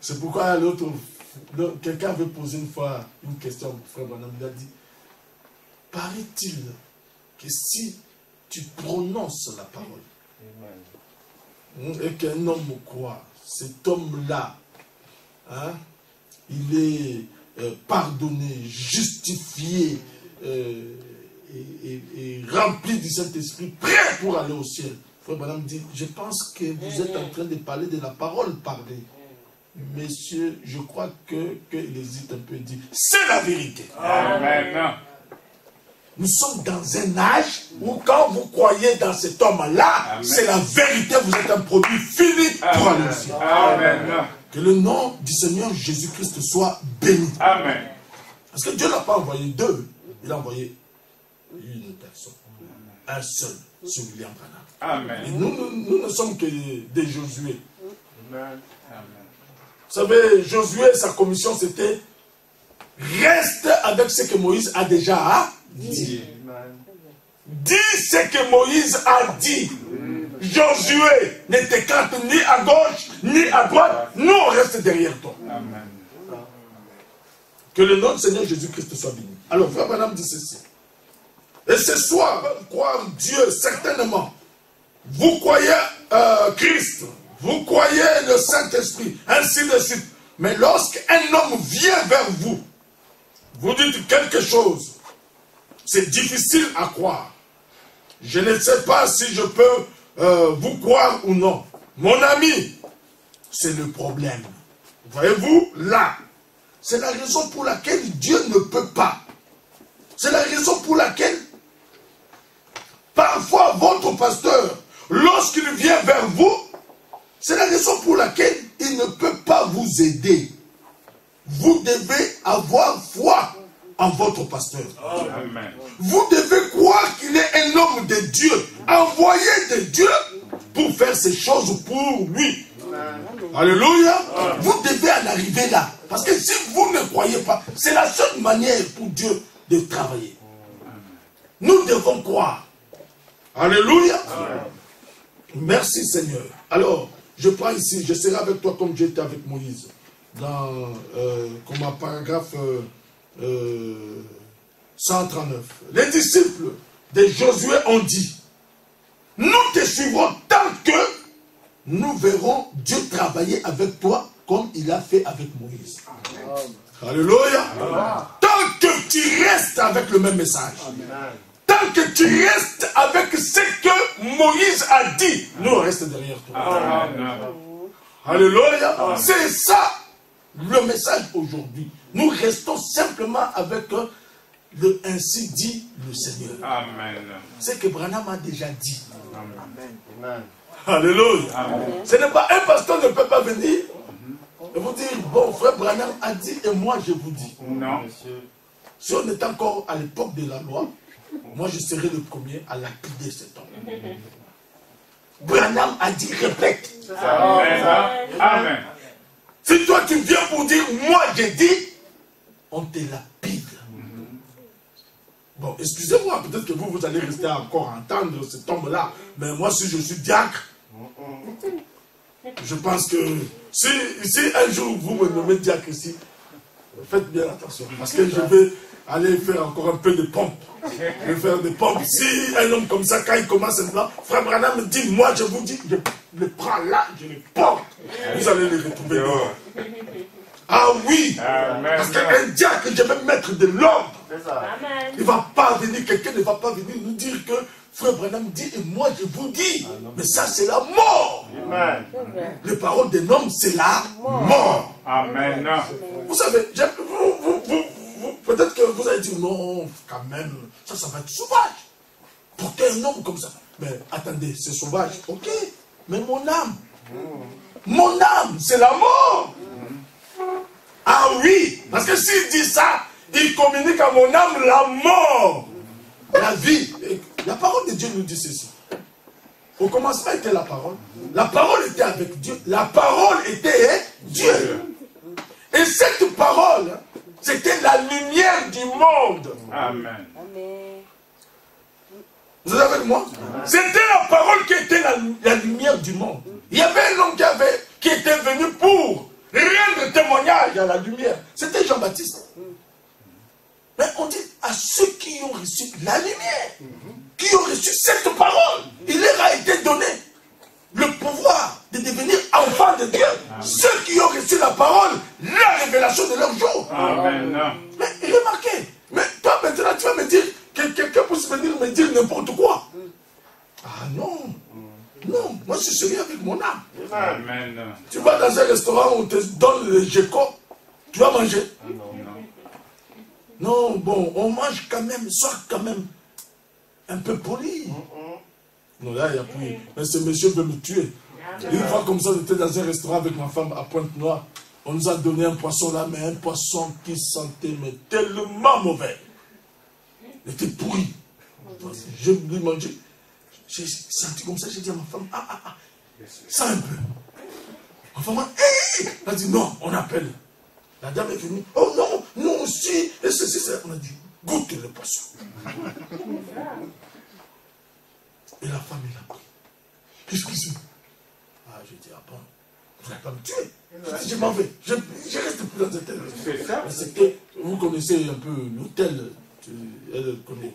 C'est pourquoi l'autre, quelqu'un avait posé une fois une question au frère Branham. Il a dit, paraît-il que si tu prononces la parole et qu'un homme croit, cet homme-là, hein, il est pardonné, justifié et rempli du Saint-Esprit, prêt pour aller au ciel. Frère Branham dit, je pense que vous êtes en train de parler de la parole parlée. Messieurs, je crois qu'il hésite un peu et dit, c'est la vérité. Amen. Nous sommes dans un âge où quand vous croyez dans cet homme-là, c'est la vérité, vous êtes un produit fini pour aller au ciel. Amen. Que le nom du Seigneur Jésus-Christ soit béni. Amen. Parce que Dieu n'a pas envoyé deux, il a envoyé une personne. Un seul, c'est William Branham. Amen. Et nous ne sommes que des Josué. Amen. Vous savez, Josué, sa commission, c'était reste avec ce que Moïse a déjà dit. Dis ce que Moïse a dit. Josué ne t'écarte ni à gauche, ni à droite. Nous, on reste derrière toi. Amen. Que le nom du Seigneur Jésus-Christ soit béni. Alors, frère Branham dit ceci. Et ce soir, croire Dieu, certainement. Vous croyez Christ. Vous croyez le Saint-Esprit, ainsi de suite. Mais lorsqu'un homme vient vers vous, vous dites quelque chose, c'est difficile à croire. Je ne sais pas si je peux vous croire ou non. Mon ami, c'est le problème. Voyez-vous, là, c'est la raison pour laquelle Dieu ne peut pas. C'est la raison pour laquelle, parfois, votre pasteur, lorsqu'il vient vers vous, c'est la raison pour laquelle il ne peut pas vous aider. Vous devez avoir foi en votre pasteur. Amen. Vous devez croire qu'il est un homme de Dieu, envoyé de Dieu pour faire ces choses pour lui. Alléluia. Vous devez en arriver là. Parce que si vous ne croyez pas, c'est la seule manière pour Dieu de travailler. Nous devons croire. Alléluia. Merci Seigneur. Alors, je prends ici, je serai avec toi comme j'étais avec Moïse. Dans comme un paragraphe 139. Les disciples de Josué ont dit, nous te suivrons tant que nous verrons Dieu travailler avec toi comme il a fait avec Moïse. Alléluia. Tant que tu restes avec le même message. Tant que tu restes avec ce que Moïse a dit, nous on reste derrière toi. Amen. Alléluia. C'est ça le message aujourd'hui. Nous restons simplement avec le ainsi dit le Seigneur. Amen. C'est que Branham a déjà dit. Amen. Alléluia. Amen. Ce n'est pas un pasteur ne peut pas venir et vous dire, bon, frère Branham a dit et moi je vous dis. Non. Si on est encore à l'époque de la loi, moi je serai le premier à lapider cet homme. Branham a dit, répète. Amen. Amen. Si toi tu viens pour dire, moi j'ai dit, on te lapide. Bon, excusez-moi, peut-être que vous allez rester encore à entendre cet homme-là, mais moi si je suis diacre, je pense que si un jour vous me nommez diacre ici, faites bien attention, parce que je vais aller faire encore un peu de pompe. Je vais faire des pompes. Si un homme comme ça, quand il commence un plan, frère Branham me dit, moi je vous dis, je le prends là, je le porte. Vous allez le retrouver dehors. Ah oui, parce qu'un diacre, je vais mettre de l'ordre. Il ne va pas venir, quelqu'un ne va pas venir nous dire que frère Branham dit et moi je vous dis. Mais ça c'est la mort. Les paroles d'un homme c'est la mort. Amen. Vous savez, peut-être que vous allez dire non, quand même, ça va être sauvage. Porter un homme comme ça. Mais attendez, c'est sauvage, ok. Mais mon âme, c'est la mort. Ah Ah oui, parce que s'il dit ça, il communique à mon âme la mort, la vie. Et la parole de Dieu nous dit ceci. Au commencement était la parole. La parole était avec Dieu. La parole était Dieu. Et cette parole, c'était la lumière du monde. Amen. Vous êtes avec moi? C'était la parole qui était la lumière du monde. Il y avait un homme qui était venu pour rendre témoignage à la lumière. C'était Jean-Baptiste. Mais on dit à ceux qui ont reçu la lumière, qui ont reçu cette parole, il leur a été donné le pouvoir de devenir enfants de Dieu. Ceux qui ont reçu la parole, la révélation de leur jour. Amen. Mais remarquez, mais toi maintenant tu vas me dire que quelqu'un peut venir me dire n'importe quoi. Ah non, non, moi je suis sérieux avec mon âme. Amen. Tu vas dans un restaurant où on te donne le GECO, tu vas manger. Non, bon, on mange quand même, sois quand même un peu poli. Non, là, il n'y a plus. Mais ce monsieur veut me tuer. Une fois comme ça, j'étais dans un restaurant avec ma femme à Pointe-Noire. On nous a donné un poisson là, mais un poisson qui sentait mais tellement mauvais. Il était pourri. Je lui mangeais. J'ai senti comme ça, j'ai dit à ma femme, ça un peu. Ma femme a dit non, on appelle. La dame est venue, oh non, nous aussi, et ceci, on a dit, goûte le poisson. Et la femme, elle a pris. Excusez-moi. Ah, j'ai dit, ah bon, vous n'allez pas me tuer. Je m'en vais. Je reste plus dans cet hôtel. C'est ça. C'était, vous connaissez un peu l'hôtel, elle connaît.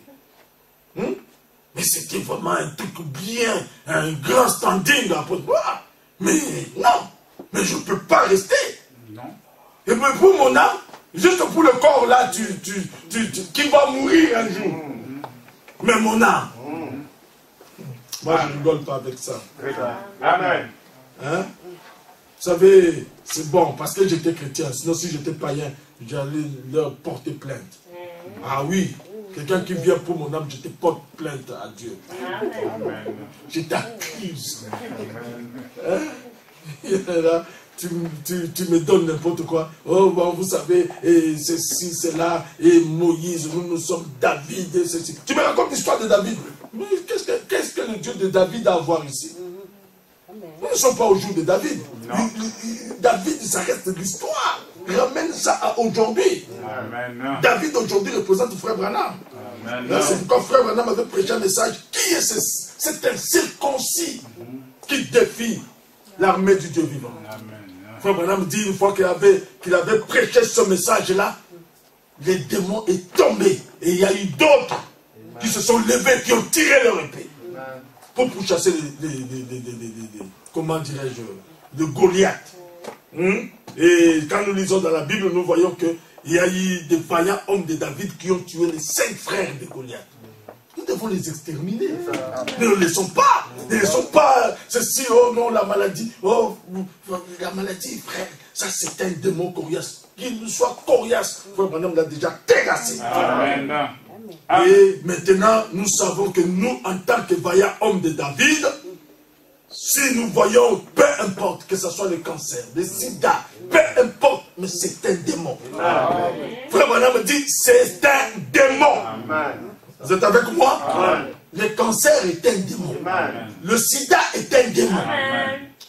Mais c'était vraiment un truc bien, un grand standing à Pointe-Noire. Mais non, mais je ne peux pas rester. Non. Et puis pour mon âme, juste pour le corps là, qui va mourir un jour. Mais mon âme, moi je ne rigole pas avec ça. Amen. Hein? Vous savez, c'est bon, parce que j'étais chrétien. Sinon, si j'étais païen, j'allais leur porter plainte. Ah oui, quelqu'un qui vient pour mon âme, je te porte plainte à Dieu. Amen. Je t'accuse. Hein? Et là, tu me donnes n'importe quoi. Oh, bon, vous savez, et ceci, c'est là, et Moïse, nous sommes David, et ceci. Tu me racontes l'histoire de David. Mais qu'est-ce que le Dieu de David a à voir ici? Nous ne sommes pas au jour de David. David, ça reste de l'histoire. Ramène ça à aujourd'hui. David aujourd'hui représente Frère Branham. C'est pourquoi Frère Branham avait prêché un message. Qui est cet incirconcis qui défie l'armée du Dieu vivant? Frère Branham dit une fois qu'il avait prêché ce message-là, les démons sont tombés. Et il y a eu d'autres qui se sont levés, qui ont tiré leur épée pour chasser comment dirais-je, le Goliath. Et quand nous lisons dans la Bible, nous voyons qu'il y a eu des vaillants hommes de David qui ont tué les 5 frères de Goliath. Nous devons les exterminer. Ne les laissons pas. Ne laissons pas ceci, oh non, la maladie. Oh, la maladie, frère, ça c'est un démon coriace. Qu'il soit coriace, frère Branham l'a déjà terrassé. Amen. Et maintenant, nous savons que nous, en tant que vaillants hommes de David, si nous voyons, peu importe, que ce soit le cancer, le sida, peu importe, mais c'est un démon. Frère Branham dit, c'est un démon. Vous êtes avec moi? Le cancer est un démon. Le sida est un démon.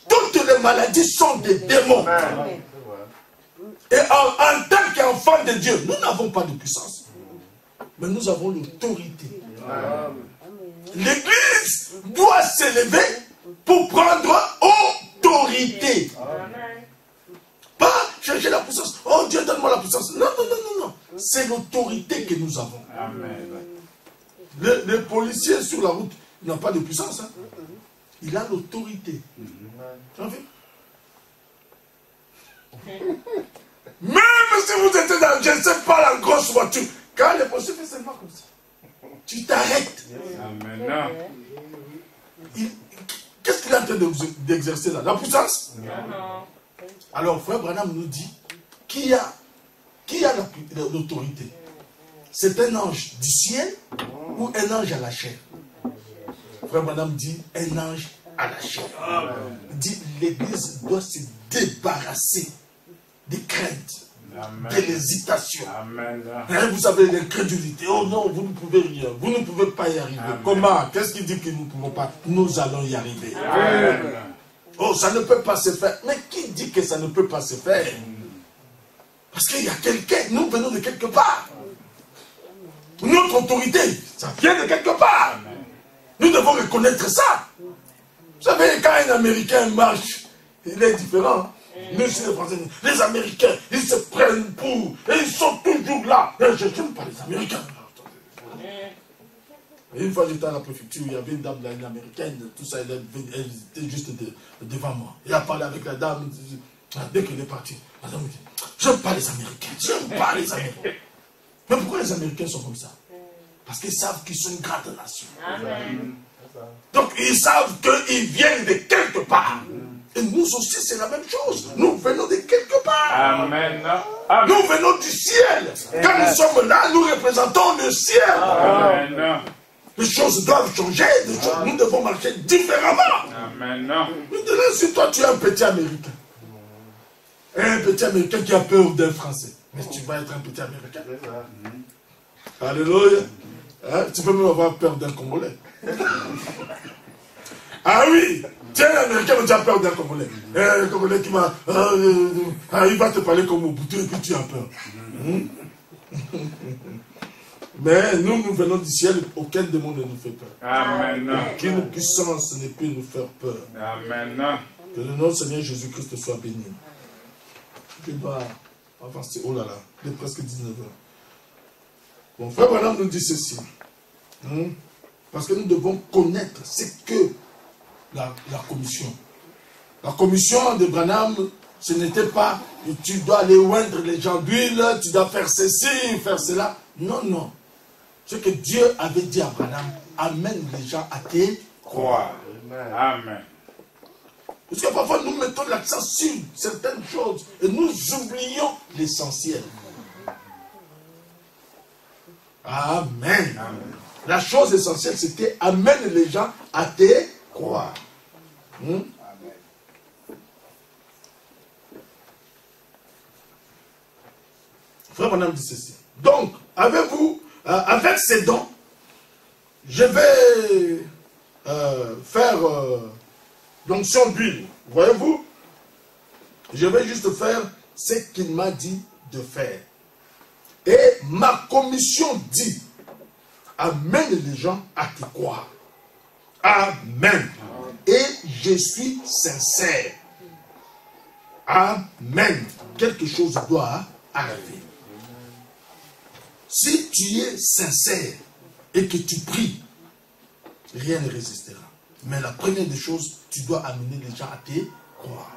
Toutes les maladies sont des démons. Et en tant qu'enfants de Dieu, nous n'avons pas de puissance. Mais nous avons l'autorité. L'Église doit s'élever pour prendre autorité. Pas chercher la puissance. Oh Dieu, donne-moi la puissance. Non, non, non, non, non. C'est l'autorité que nous avons. Le policier sur la route n'a pas de puissance. Hein? Il a l'autorité. Tu as vu? Même si vous êtes dans, je ne sais pas, la grosse voiture, quand le policier fait seulement comme ça, tu t'arrêtes. Qu'est-ce qu'il est en train d'exercer là? La puissance? Alors, Frère Branham nous dit, qui a l'autorité? C'est un ange du ciel ou un ange à la chair? Frère Branham dit, un ange à la chair. Il dit, l'Église doit se débarrasser des craintes. de l'hésitation. Amen. Hein, vous savez, l'incrédulité. Oh non, vous ne pouvez rien. Vous ne pouvez pas y arriver. Amen. Comment? Qu'est-ce qui dit que nous ne pouvons pas? Nous allons y arriver. Amen. Oh, ça ne peut pas se faire. Mais qui dit que ça ne peut pas se faire? Parce qu'il y a quelqu'un, nous venons de quelque part. Notre autorité, ça vient de quelque part. Nous devons reconnaître ça. Vous savez, quand un Américain marche, il est différent. Nous, c'est les Français. Les Américains, ils se prennent pour. Et ils sont toujours là. Je n'aime pas les Américains. Et une fois, j'étais à la préfecture, il y avait une dame là, une Américaine, tout ça, elle était juste devant moi. Il a parlé avec la dame. Dès qu'elle est partie, la dame me dit, j'aime pas les Américains. J'aime pas les Américains. Mais pourquoi les Américains sont comme ça? Parce qu'ils savent qu'ils sont une grande nation. Amen. Donc ils savent qu'ils viennent de quelque part. Et nous aussi, c'est la même chose. Nous venons de quelque part. Amen. Nous venons du ciel. Quand nous sommes là, nous représentons le ciel. Amen. Les choses doivent changer. Nous devons marcher différemment. Amen. Maintenant, si toi tu es un petit Américain, un petit Américain qui a peur d'un Français, mais tu vas être un petit Américain. Alléluia. Hein? Tu peux même avoir peur d'un Congolais. Ah oui, tiens, l'Américain, mais tu as peur d'un Congolais. Un Congolais qui va... il va te parler comme au bouton et puis tu as peur. Mais nous venons du ciel, aucun démon ne nous fait peur. Amen. Aucune puissance ne peut nous faire peur. Amen. Que le nom du Seigneur Jésus-Christ soit béni. Je dois avancer. Oh là là, il est presque 19 heures. Bon, frère Branham nous dit ceci. Parce que nous devons connaître ce que la commission. La commission de Branham, ce n'était pas tu dois aller oindre les gens d'huile, tu dois faire ceci, faire cela. Non, non. Ce que Dieu avait dit à Branham, amène les gens à te Croire. Amen. Parce que parfois nous mettons l'accent sur certaines choses et nous oublions l'essentiel. Amen. Amen. La chose essentielle, c'était amène les gens à te croire. Frère Branham dit ceci. Donc, avez-vous, avec ces dons, je vais faire l'onction d'huile. Voyez-vous? Je vais juste faire ce qu'il m'a dit de faire. Et ma commission dit, amène les gens à te croire. Amen. Et je suis sincère. Amen. Quelque chose doit arriver. Si tu es sincère et que tu pries, rien ne résistera. Mais la première des choses, tu dois amener les gens à te croire.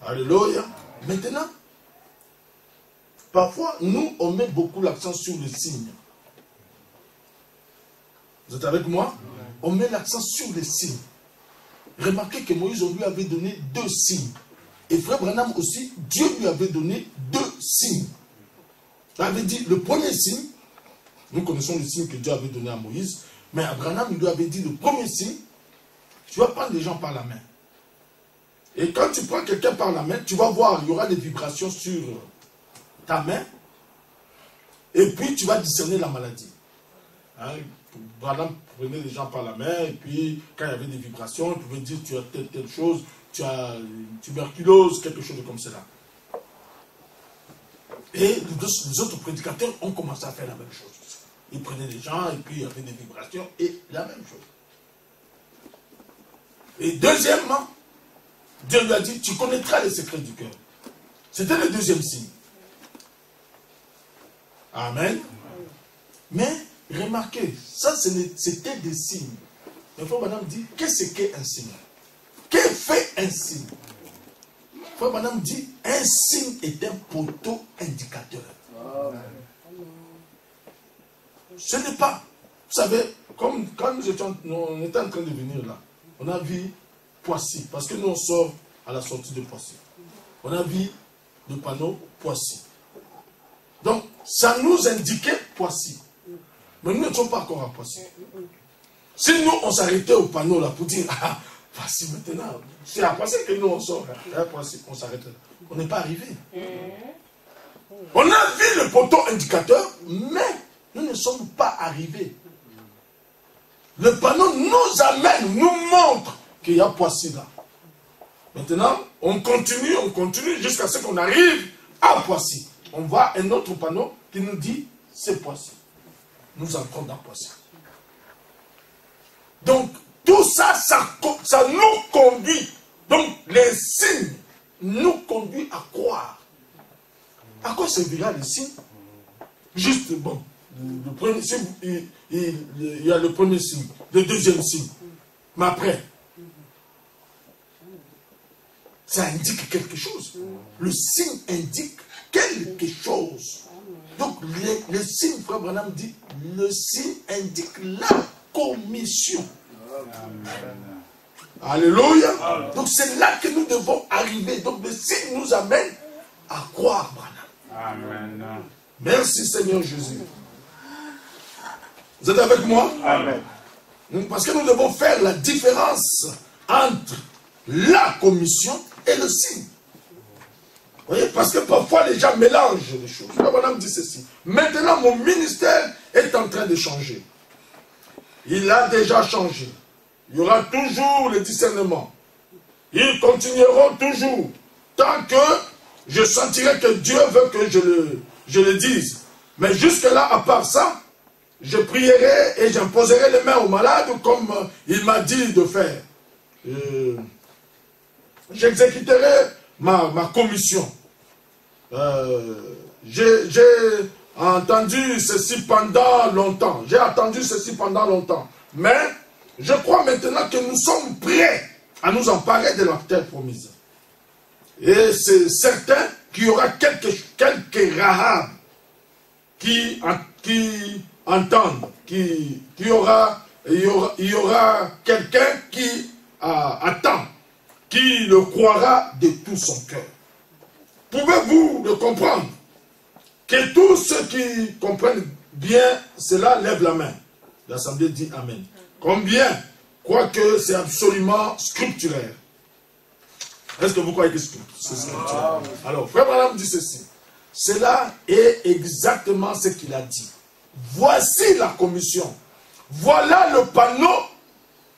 Alléluia. Maintenant, parfois, nous, on met beaucoup l'accent sur les signes. Vous êtes avec moi? On met l'accent sur les signes. Remarquez que Moïse, on lui avait donné 2 signes. Et frère Branham aussi, Dieu lui avait donné 2 signes. Il avait dit, le premier signe, nous connaissons le signe que Dieu avait donné à Moïse, mais à Branham, il lui avait dit, le premier signe, tu vas prendre les gens par la main. Et quand tu prends quelqu'un par la main, tu vas voir, il y aura des vibrations sur ta main, et puis tu vas discerner la maladie. Hein? Branham prenait les gens par la main, et puis quand il y avait des vibrations, il pouvait dire, tu as telle chose, tu as une tuberculose, quelque chose comme cela. Et les autres prédicateurs ont commencé à faire la même chose. Ils prenaient les gens, et puis il y avait des vibrations, et la même chose. Et deuxièmement, Dieu lui a dit, tu connaîtras les secrets du cœur. C'était le deuxième signe. Amen. Mais, remarquez, ça c'était des signes. Mais frère Branham dit, qu'est-ce qu'est un signe? Que fait un signe? Frère Branham dit, un signe est un poteau indicateur. Ce n'est pas, vous savez, comme quand on était en train de venir là, on a vu Poissy, parce que nous on sort à la sortie de Poissy. On a vu le panneau Poissy. Donc, ça nous indiquait Poissy. Mais nous ne sommes pas encore à Poissy. Si nous, on s'arrêtait au panneau là pour dire, ah, Poissy maintenant, c'est à Poissy que nous on sort. À Poissy, on s'arrête là. On n'est pas arrivé. On a vu le poteau indicateur, mais nous ne sommes pas arrivés. Le panneau nous amène, nous montre qu'il y a Poissy là. Maintenant, on continue jusqu'à ce qu'on arrive à Poissy. On voit un autre panneau qui nous dit c'est Poissy. Nous entrons dans Poissy. Donc, tout ça, ça nous conduit. Donc, les signes nous conduisent à croire. À quoi servira les signes? Juste, bon, le premier signe, il y a le premier signe, le deuxième signe. Mais après, ça indique quelque chose. Le signe indique quelque chose. Donc, le signe, Frère Branham dit, le signe indique la commission. Alléluia. Donc, c'est là que nous devons arriver. Donc, le signe nous amène à croire, Branham. Amen. Merci, Seigneur Jésus. Vous êtes avec moi? Amen. Parce que nous devons faire la différence entre la commission et le signe. Vous voyez, parce que parfois les gens mélangent les choses. Le bonhomme dit ceci. Maintenant, mon ministère est en train de changer. Il a déjà changé. Il y aura toujours le discernement. Ils continueront toujours. Tant que je sentirai que Dieu veut que je le dise. Mais jusque-là, à part ça, je prierai et j'imposerai les mains aux malades comme il m'a dit de faire. J'exécuterai ma commission. J'ai entendu ceci pendant longtemps. J'ai attendu ceci pendant longtemps. Mais je crois maintenant que nous sommes prêts à nous emparer de la terre promise. Et c'est certain qu'il y aura quelques Rahab qui entendent, il y aura quelqu'un qui attend, qui le croira de tout son cœur. Pouvez-vous le comprendre? Que tous ceux qui comprennent bien cela lèvent la main. L'Assemblée dit Amen. Combien croient que c'est absolument scripturaire? Est-ce que vous croyez que c'est scripturaire? Alors, Frère Branham dit ceci. Cela est exactement ce qu'il a dit. Voici la commission. Voilà le panneau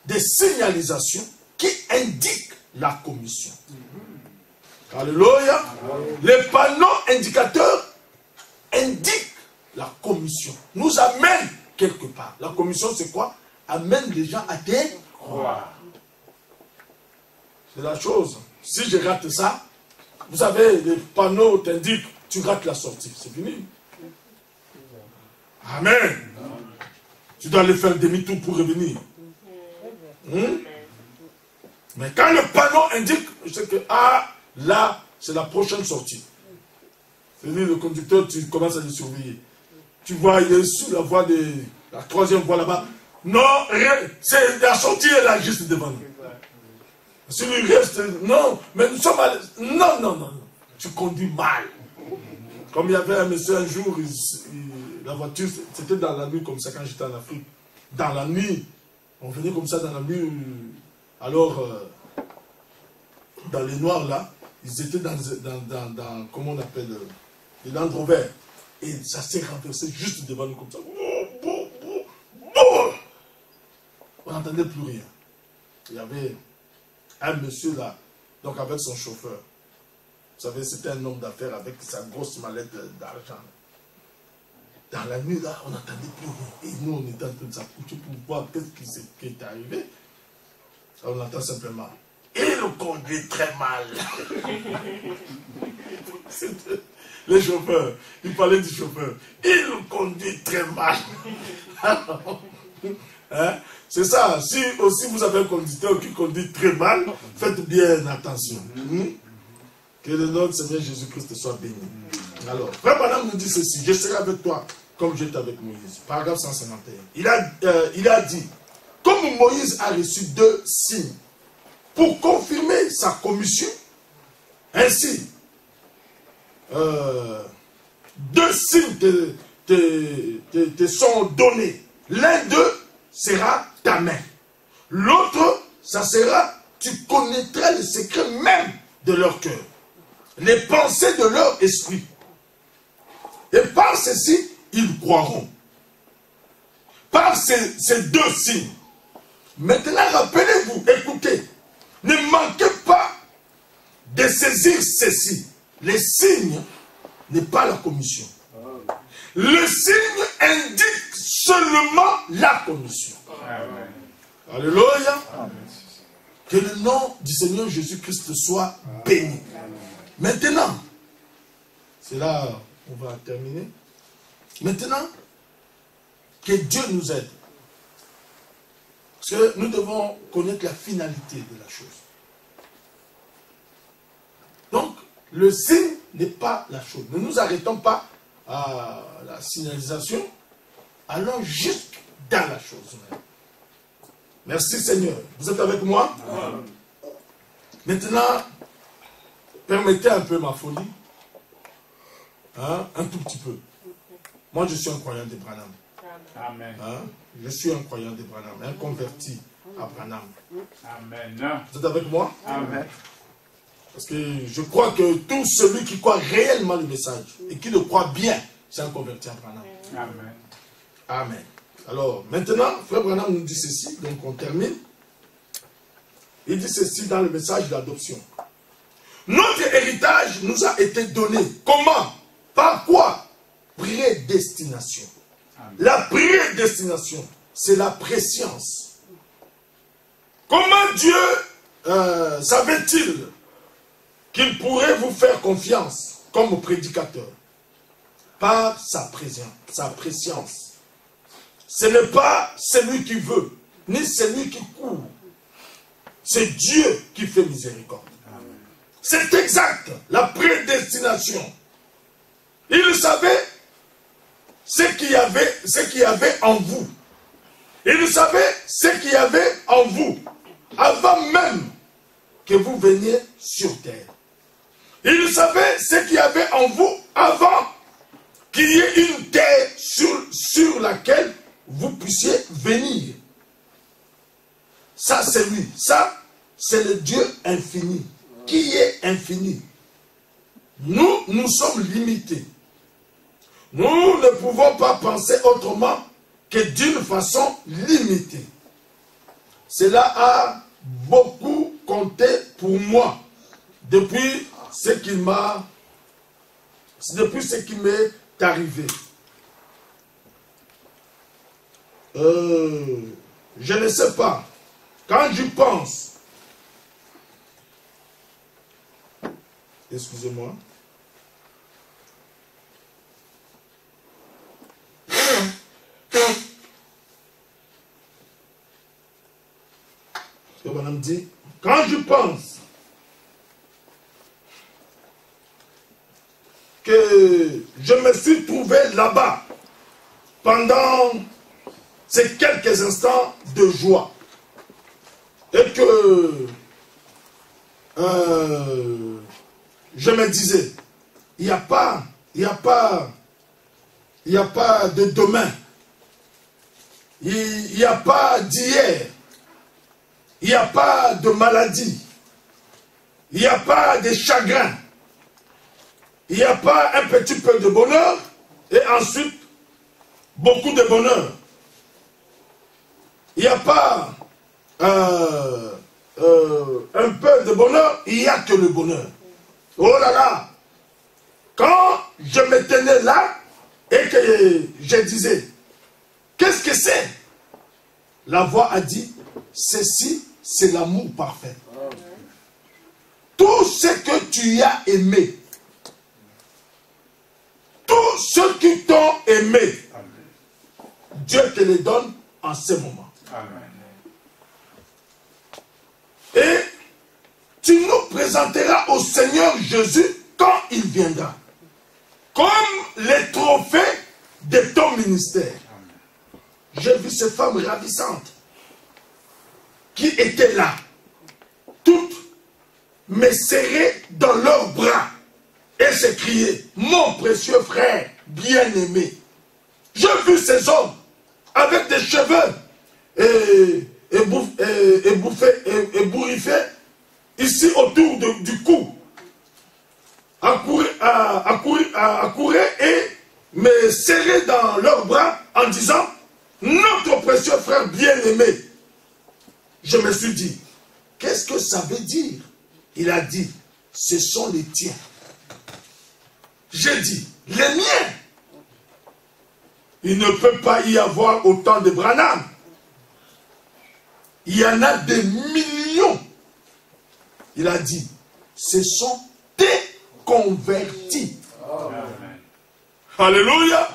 de signalisation qui indique la commission. Alléluia. Les panneaux indicateurs indiquent la commission. Nous amènent quelque part. La commission, c'est quoi? Amène les gens à te croire. C'est la chose. Si je rate ça, vous savez, les panneaux t'indiquent, tu rates la sortie. C'est fini. Amen. Tu dois aller faire demi-tour pour revenir. Mais quand le panneau indique, je sais que, là, c'est la prochaine sortie. C'est le conducteur, tu commences à le surveiller. Tu vois, il est sur la voie de la troisième voie là-bas. Non, c'est la sortie est là juste devant nous. Si lui reste, non, mais nous sommes allés. Non. Tu conduis mal. Comme il y avait un monsieur un jour, la voiture, c'était dans la nuit comme ça quand j'étais en Afrique. Dans la nuit, on venait comme ça dans la nuit. Alors, dans les noirs là, ils étaient dans comment on appelle, les Land Rover. Et ça s'est renversé juste devant nous comme ça. On n'entendait plus rien. Il y avait un monsieur là, donc avec son chauffeur. Vous savez, c'était un homme d'affaires avec sa grosse mallette d'argent. Dans la nuit là, on n'entendait plus rien. Et nous, on était en train de s'accoucher pour voir qu'est-ce qui est arrivé. On entend simplement. Il conduit très mal. Les chauffeurs, il parlait du chauffeur. Il conduit très mal. Hein? C'est ça. Si aussi vous avez un conducteur qui conduit très mal, faites bien attention. Que le nom de Seigneur Jésus-Christ soit béni. Alors, Frère Branham nous dit ceci. Je serai avec toi comme j'étais avec Moïse. Paragraphe 151. Il a dit, comme Moïse a reçu 2 signes pour confirmer sa commission, ainsi, 2 signes te sont donnés. L'un d'eux sera ta main. L'autre, ça sera, tu connaîtras les secrets même de leur cœur, les pensées de leur esprit. par ceci, ils croiront. Par ces deux signes. Maintenant, rappelez-vous, écoutez, ne manquez pas de saisir ceci. Les signes n'est pas la commission. Le signe indique seulement la commission. Amen. Alléluia. Que le nom du Seigneur Jésus-Christ soit béni. Maintenant, c'est là on va terminer. Maintenant, que Dieu nous aide. Parce que nous devons connaître la finalité de la chose. Donc, le signe n'est pas la chose. Ne nous arrêtons pas à la signalisation. Allons juste dans la chose même. Merci Seigneur. Vous êtes avec moi? Amen. Maintenant, permettez un peu ma folie. Hein? Un tout petit peu. Moi, je suis un croyant de Branham. Amen. Hein? Je suis un croyant de Branham, un converti à Branham. Amen. Vous êtes avec moi? Amen. Parce que je crois que tout celui qui croit réellement le message et qui le croit bien, c'est un converti à Branham. Amen. Amen. Alors, maintenant, Frère Branham nous dit ceci, donc on termine. Il dit ceci dans le message d'adoption. Notre héritage nous a été donné. Comment? Par quoi? Prédestination. Amen. La prédestination, c'est la préscience. Comment Dieu savait-il qu'il pourrait vous faire confiance comme prédicateur? Par sa préscience. Ce n'est pas celui qui veut, ni celui qui court. C'est Dieu qui fait miséricorde. C'est exact, la prédestination. Il savait ce qu'il y avait en vous. Il savait ce qu'il y avait en vous avant même que vous veniez sur terre. Il savait ce qu'il y avait en vous avant qu'il y ait une terre sur laquelle vous puissiez venir. Ça, c'est lui. Ça, c'est le Dieu infini. Qui est infini. Nous sommes limités. Nous ne pouvons pas penser autrement que d'une façon limitée. Cela a beaucoup compté pour moi depuis ce qui m'est arrivé. Je ne sais pas. Quand j'y pense, excusez-moi. Ce que madame dit, quand je pense que je me suis trouvé là-bas pendant ces quelques instants de joie et que je me disais, il n'y a pas de demain, il n'y a pas d'hier, il n'y a pas de maladie, il n'y a pas de chagrin, il n'y a pas un petit peu de bonheur et ensuite beaucoup de bonheur. Il n'y a pas un peu de bonheur, il n'y a que le bonheur. Oh là là! Quand je me tenais là et que je disais, qu'est-ce que c'est? La voix a dit, ceci, c'est l'amour parfait. Tout ce que tu as aimé, tous ceux qui t'ont aimé, Dieu te les donne en ce moment. Amen. Et tu nous présenteras au Seigneur Jésus quand il viendra. Comme les trophées de ton ministère. J'ai vu ces femmes ravissantes qui étaient là, toutes me serraient dans leurs bras et s'écriaient, mon précieux frère bien-aimé. J'ai vu ces hommes avec des cheveux ébouriffés ici autour du cou, accourir et me serrer dans leurs bras en disant, notre précieux frère bien-aimé. Je me suis dit, qu'est-ce que ça veut dire? Il a dit, ce sont les tiens. J'ai dit, les miens. Il ne peut pas y avoir autant de Branham. Il y en a des millions. Il a dit, ce sont des convertis. Amen. Alléluia.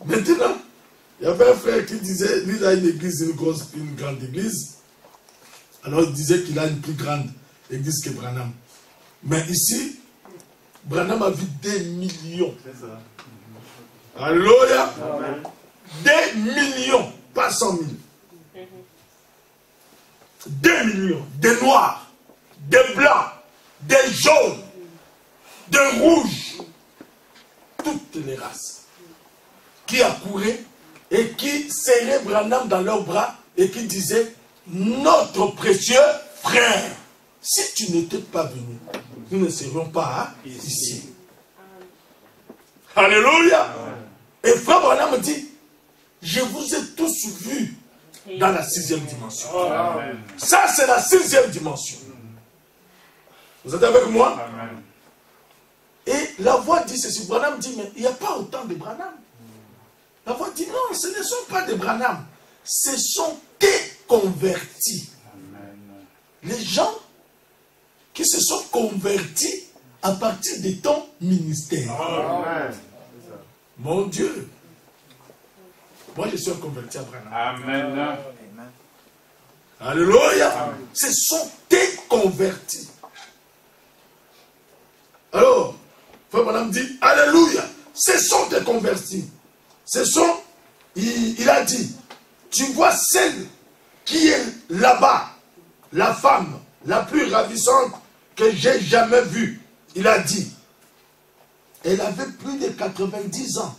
Maintenant, il y avait un frère qui disait, lui il a une église, une grande église. Alors il disait qu'il a une plus grande église que Branham. Mais ici, Branham a vu des millions. Alléluia. Des millions, pas 100 000. Des millions, des noirs, des blancs, des jaunes, des rouges, toutes les races, qui accouraient et qui serraient Branham dans leurs bras et qui disaient, notre précieux frère, si tu n'étais pas venu, nous ne serions pas ici. Alléluia. Et frère Branham me dit, je vous ai tous vus dans la 6e dimension. Amen. Ça, c'est la 6e dimension. Vous êtes avec moi? Amen. Et la voix dit ceci. Branham dit, mais il n'y a pas autant de Branham. La voix dit, non, ce ne sont pas des Branham. Ce sont des convertis. Amen. Les gens qui se sont convertis à partir de ton ministère. Amen. Mon Dieu. Moi, je suis un converti à Branham. Amen. Alléluia. Ce sont des convertis. Alors, frère Branham dit, Alléluia. Ce sont des convertis. Ce sont, il a dit, tu vois celle qui est là-bas, la femme la plus ravissante que j'ai jamais vue. Il a dit, elle avait plus de 90 ans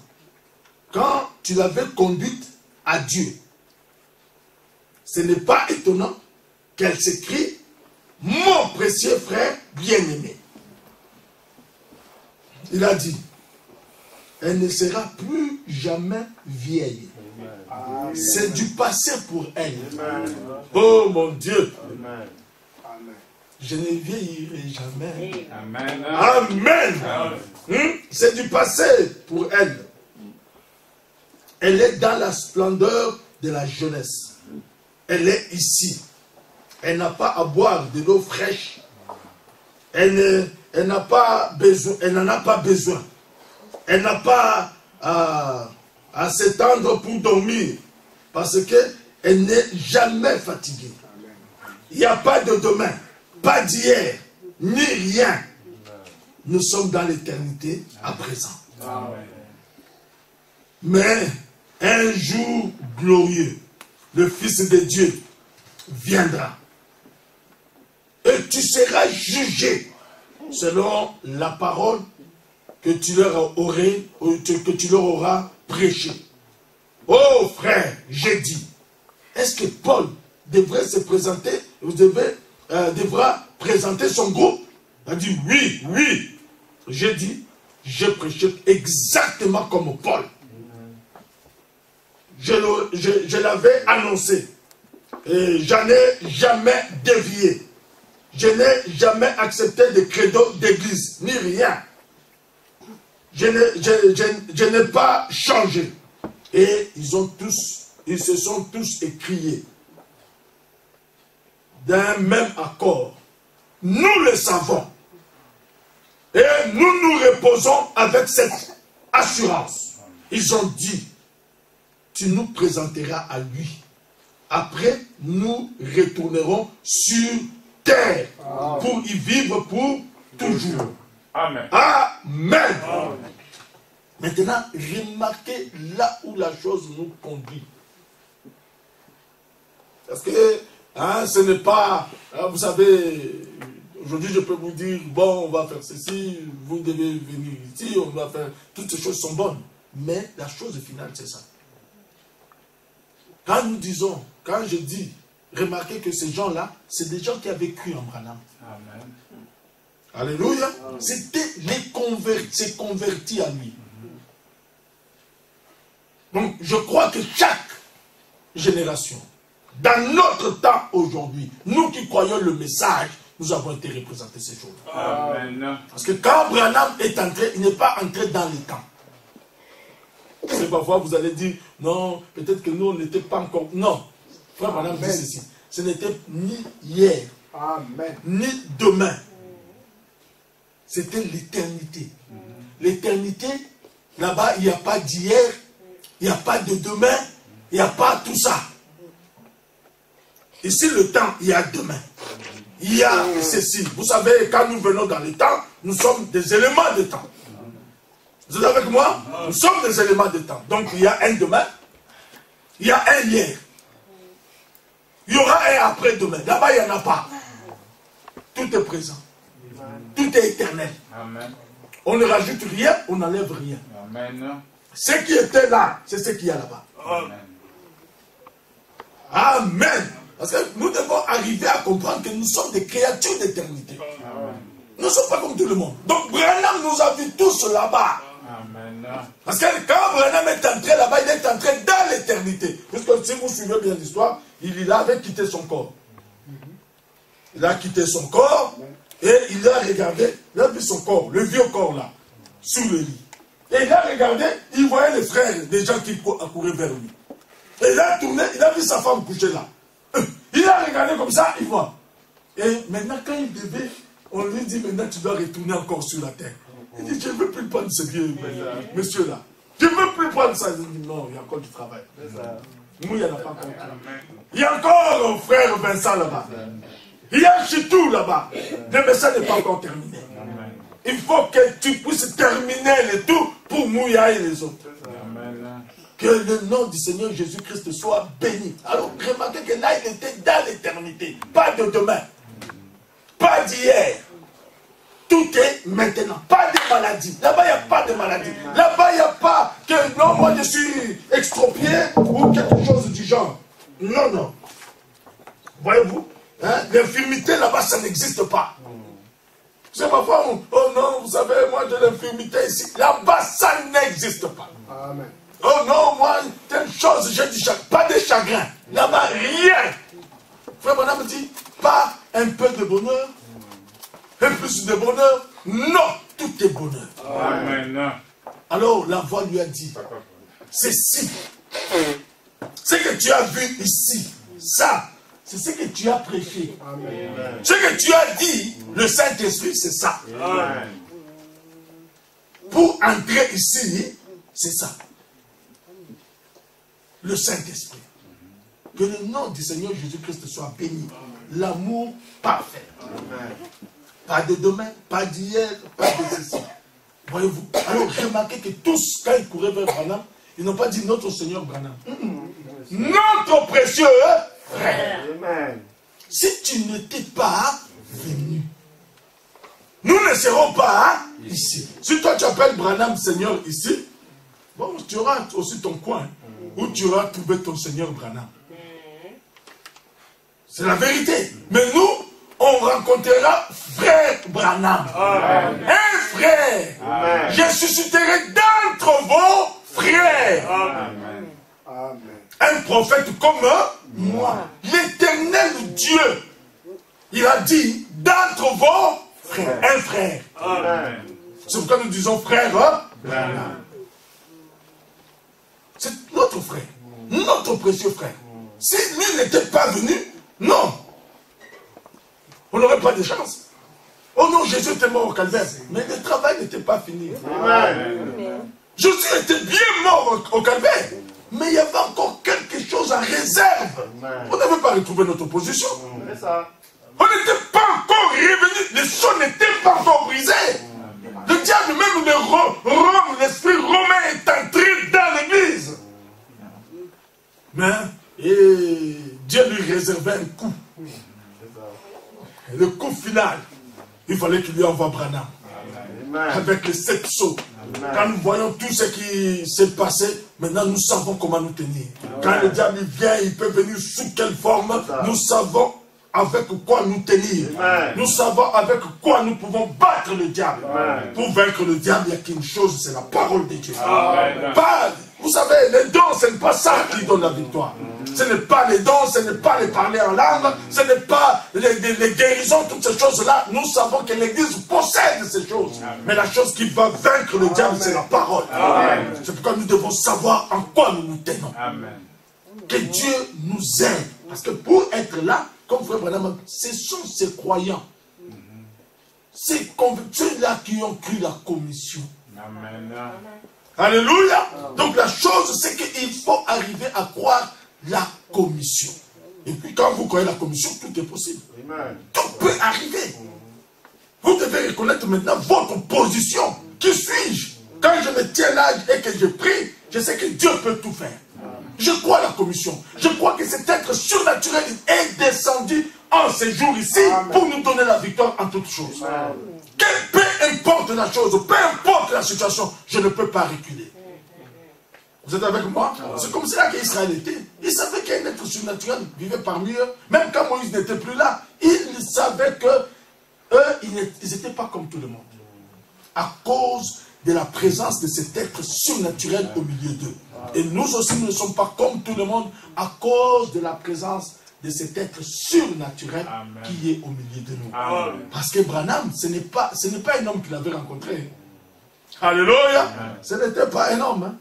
quand tu l'avais conduite à Dieu. Ce n'est pas étonnant qu'elle s'écrie, mon précieux frère bien-aimé. Il a dit, elle ne sera plus jamais vieille. C'est du passé pour elle. Oh mon Dieu. Je ne vieillirai jamais. Amen. Amen. C'est du passé pour elle. Elle est dans la splendeur de la jeunesse. Elle est ici. Elle n'a pas à boire de l'eau fraîche. Elle n'a pas besoin. Elle n'en a pas besoin. Elle n'a pas à s'étendre pour dormir. Parce qu'elle n'est jamais fatiguée. Il n'y a pas de demain, pas d'hier, ni rien. Nous sommes dans l'éternité à présent. Amen. Mais un jour glorieux, le Fils de Dieu viendra. Et tu seras jugé selon la parole que tu leur auras prêchée. Oh frère, j'ai dit, est-ce que Paul devrait se présenter, devra présenter son groupe? Il a dit oui, oui. J'ai dit, je prêchais exactement comme Paul. Je l'avais annoncé. Et j'en ai jamais dévié. Je n'ai jamais accepté de credo d'église, ni rien. Je n'ai pas changé. Et ils se sont tous écriés d'un même accord. Nous le savons. Et nous nous reposons avec cette assurance. Ils ont dit, tu nous présenteras à lui. Après, nous retournerons sur terre pour y vivre pour toujours. Amen. Amen. Maintenant, remarquez là où la chose nous conduit. Parce que ce n'est pas, vous savez, aujourd'hui je peux vous dire, bon, on va faire ceci, vous devez venir ici, on va faire, toutes ces choses sont bonnes. Mais la chose finale, c'est ça. Quand nous disons, quand je dis, remarquez que ces gens-là, c'est des gens qui avaient cru en Branham. Amen. Alléluia. C'était les convertis à lui. Donc, je crois que chaque génération, dans notre temps aujourd'hui, nous qui croyons le message, nous avons été représentés ces jours-là. Amen. Parce que quand Branham est entré, il n'est pas entré dans les temps. C'est parfois vous allez dire, non, peut-être que nous, on n'était pas encore... Non, frère Branham dit ceci, ce n'était ni hier, Amen. ni demain. C'était l'éternité. L'éternité, là-bas, il n'y a pas d'hier, il n'y a pas de demain, il n'y a pas tout ça. Ici, le temps, il y a demain. Il y a ceci. Vous savez, quand nous venons dans le temps, nous sommes des éléments de temps. Vous êtes avec moi? Nous sommes des éléments de temps. Donc, il y a un demain, il y a un hier. Il y aura un après-demain. Là-bas, il n'y en a pas. Tout est présent. Tout est éternel. Amen. On ne rajoute rien, on n'enlève rien. Amen. Ce qui était là, c'est ce qu'il y a là-bas. Amen. Amen. Parce que nous devons arriver à comprendre que nous sommes des créatures d'éternité. Nous ne sommes pas comme tout le monde. Donc Branham nous a vus tous là-bas. Amen. Parce que quand Branham est entré là-bas, il est entré dans l'éternité. Puisque si vous suivez bien l'histoire, il avait quitté son corps. Il a quitté son corps et il a regardé, il a vu son corps, le vieux corps là, sous le lit. Et il a regardé, il voyait les frères, des gens qui accouraient vers lui. Et il a tourné, il a vu sa femme couchée là. Il a regardé comme ça, il voit. Et maintenant, quand il devait, on lui dit maintenant tu dois retourner encore sur la terre. Il dit, je ne veux plus prendre ce vieux monsieur là. Je ne veux plus prendre ça. Il dit, non, il y a encore du travail. Nous, il n'y en a pas encore. Il y a encore un frère Vincent là-bas. Il y a Chitou là-bas. Le message n'est pas encore terminé. Il faut que tu puisses terminer le tout pour Mouya et les autres. Que le nom du Seigneur Jésus-Christ soit béni. Alors, remarquez que là, il était dans l'éternité. Pas de demain. Pas d'hier. Tout est maintenant. Pas de maladie. Là-bas, il n'y a pas de maladie. Là-bas, il n'y a pas que non, moi je suis extropié ou quelque chose du genre. Non, non. Voyez-vous, hein? L'infirmité là-bas, ça n'existe pas. C'est parfois, oh non, vous savez, moi j'ai l'infirmité ici. Là-bas, ça n'existe pas. Amen. Oh non, moi, telle chose, j'ai du chagrin. Pas de chagrin. Là-bas, rien. Frère Branham dit, pas un peu de bonheur, un plus de bonheur. Non, tout est bonheur. Amen. Alors, la voix lui a dit, ceci, ce que tu as vu ici, ça, c'est ce que tu as prêché. Amen. Ce que tu as dit, le Saint-Esprit, c'est ça. Amen. Pour entrer ici, c'est ça. Le Saint-Esprit. Que le nom du Seigneur Jésus-Christ soit béni. L'amour parfait. Pas de demain, pas d'hier, pas de ceci. Voyez-vous. Alors remarquez que tous, quand ils couraient vers Branham, ils n'ont pas dit notre Seigneur Branham. Notre précieux frère. Amen. Si tu n'étais pas venu, nous ne serons pas ici. Si toi tu appelles Branham Seigneur ici, bon, tu auras aussi ton coin où tu auras trouvé ton Seigneur Branham. C'est la vérité. Mais nous, on rencontrera frère Branham. Amen. Un frère. Amen. Je susciterai d'entre vos frères. Amen. Amen. Un prophète comme moi. L'éternel Dieu, il a dit d'entre vos frères. Un frère. Amen. C'est pourquoi nous disons frère. Amen. C'est notre frère. Notre précieux frère. Si lui n'était pas venu, non. On n'aurait pas de chance. Oh non, Jésus était mort au calvaire. Mais le travail n'était pas fini. Amen. Jésus était bien mort au calvaire. Mais il y avait encore quelque chose en réserve. On n'avait pas retrouvé notre position. C'est ça. On n'était pas encore revenu. Les choses n'étaient pas encore brisées. Le diable, même de Rome, l'esprit romain est entré dans l'église. Mais Dieu lui réservait un coup. Et le coup final, il fallait qu'il lui envoie Branham. Amen. Avec les 7 sceaux. Quand nous voyons tout ce qui s'est passé, maintenant nous savons comment nous tenir. Quand le diable vient, il peut venir sous quelle forme, nous savons avec quoi nous tenir. Amen. Nous savons avec quoi nous pouvons battre le diable. Amen. Pour vaincre le diable, il n'y a qu'une chose, c'est la parole de Dieu. Amen. Pas Vous savez, les dons, ce n'est pas ça qui donne la victoire. Ce n'est pas les dons, ce n'est pas les parler en langue, ce n'est pas les guérisons, toutes ces choses-là. Nous savons que l'Église possède ces choses. Mais la chose qui va vaincre le diable, c'est la parole. C'est pourquoi nous devons savoir en quoi nous nous tenons. Amen. Que Dieu nous aide. Parce que pour être là, comme Frère Branham, ce sont ces croyants. Ces ceux-là qui ont cru la commission. Amen. Alléluia. Donc la chose, c'est qu'il faut arriver à croire la commission. Et puis quand vous croyez la commission, tout est possible. Tout peut arriver. Vous devez reconnaître maintenant votre position. Qui suis-je? Quand je me tiens là et que je prie, je sais que Dieu peut tout faire. Je crois à la commission. Je crois que cet être surnaturel est descendu en séjour ici pour nous donner la victoire en toutes choses. Peu importe la chose, peu importe la situation, je ne peux pas reculer. Vous êtes avec moi? C'est comme cela qu'Israël était. Il savait qu'un être surnaturel vivait parmi eux. Même quand Moïse n'était plus là, il savait que eux, ils n'étaient pas comme tout le monde. À cause de la présence de cet être surnaturel au milieu d'eux. Et nous aussi, nous ne sommes pas comme tout le monde à cause de la présence de cet être surnaturel qui est au milieu de nous. Parce que Branham, ce n'est pas un homme qu'il avait rencontré. Alléluia. Ce n'était pas un homme. Hein.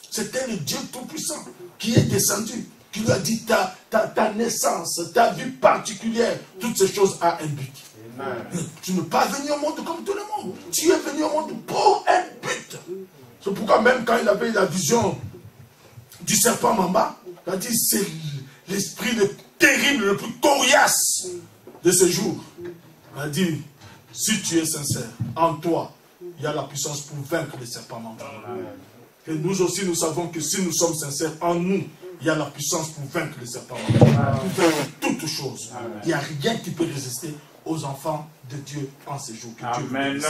C'était le Dieu Tout-Puissant qui est descendu, qui lui a dit ta naissance, ta vie particulière, toutes ces choses ont un but. Tu n'es pas venu au monde comme tout le monde. Tu es venu au monde pour un but. C'est pourquoi même quand il avait la vision du serpent Mamba, il a dit c'est l'esprit le terrible, le plus coriace de ce jour. Il a dit, si tu es sincère, en toi, il y a la puissance pour vaincre le serpent Mamba. Et nous aussi, nous savons que si nous sommes sincères, en nous, il y a la puissance pour vaincre le serpent Mamba. Pour vaincre toutes choses. Il n'y a rien qui peut résister aux enfants de Dieu en ces jours. Que Dieu vous bénisse.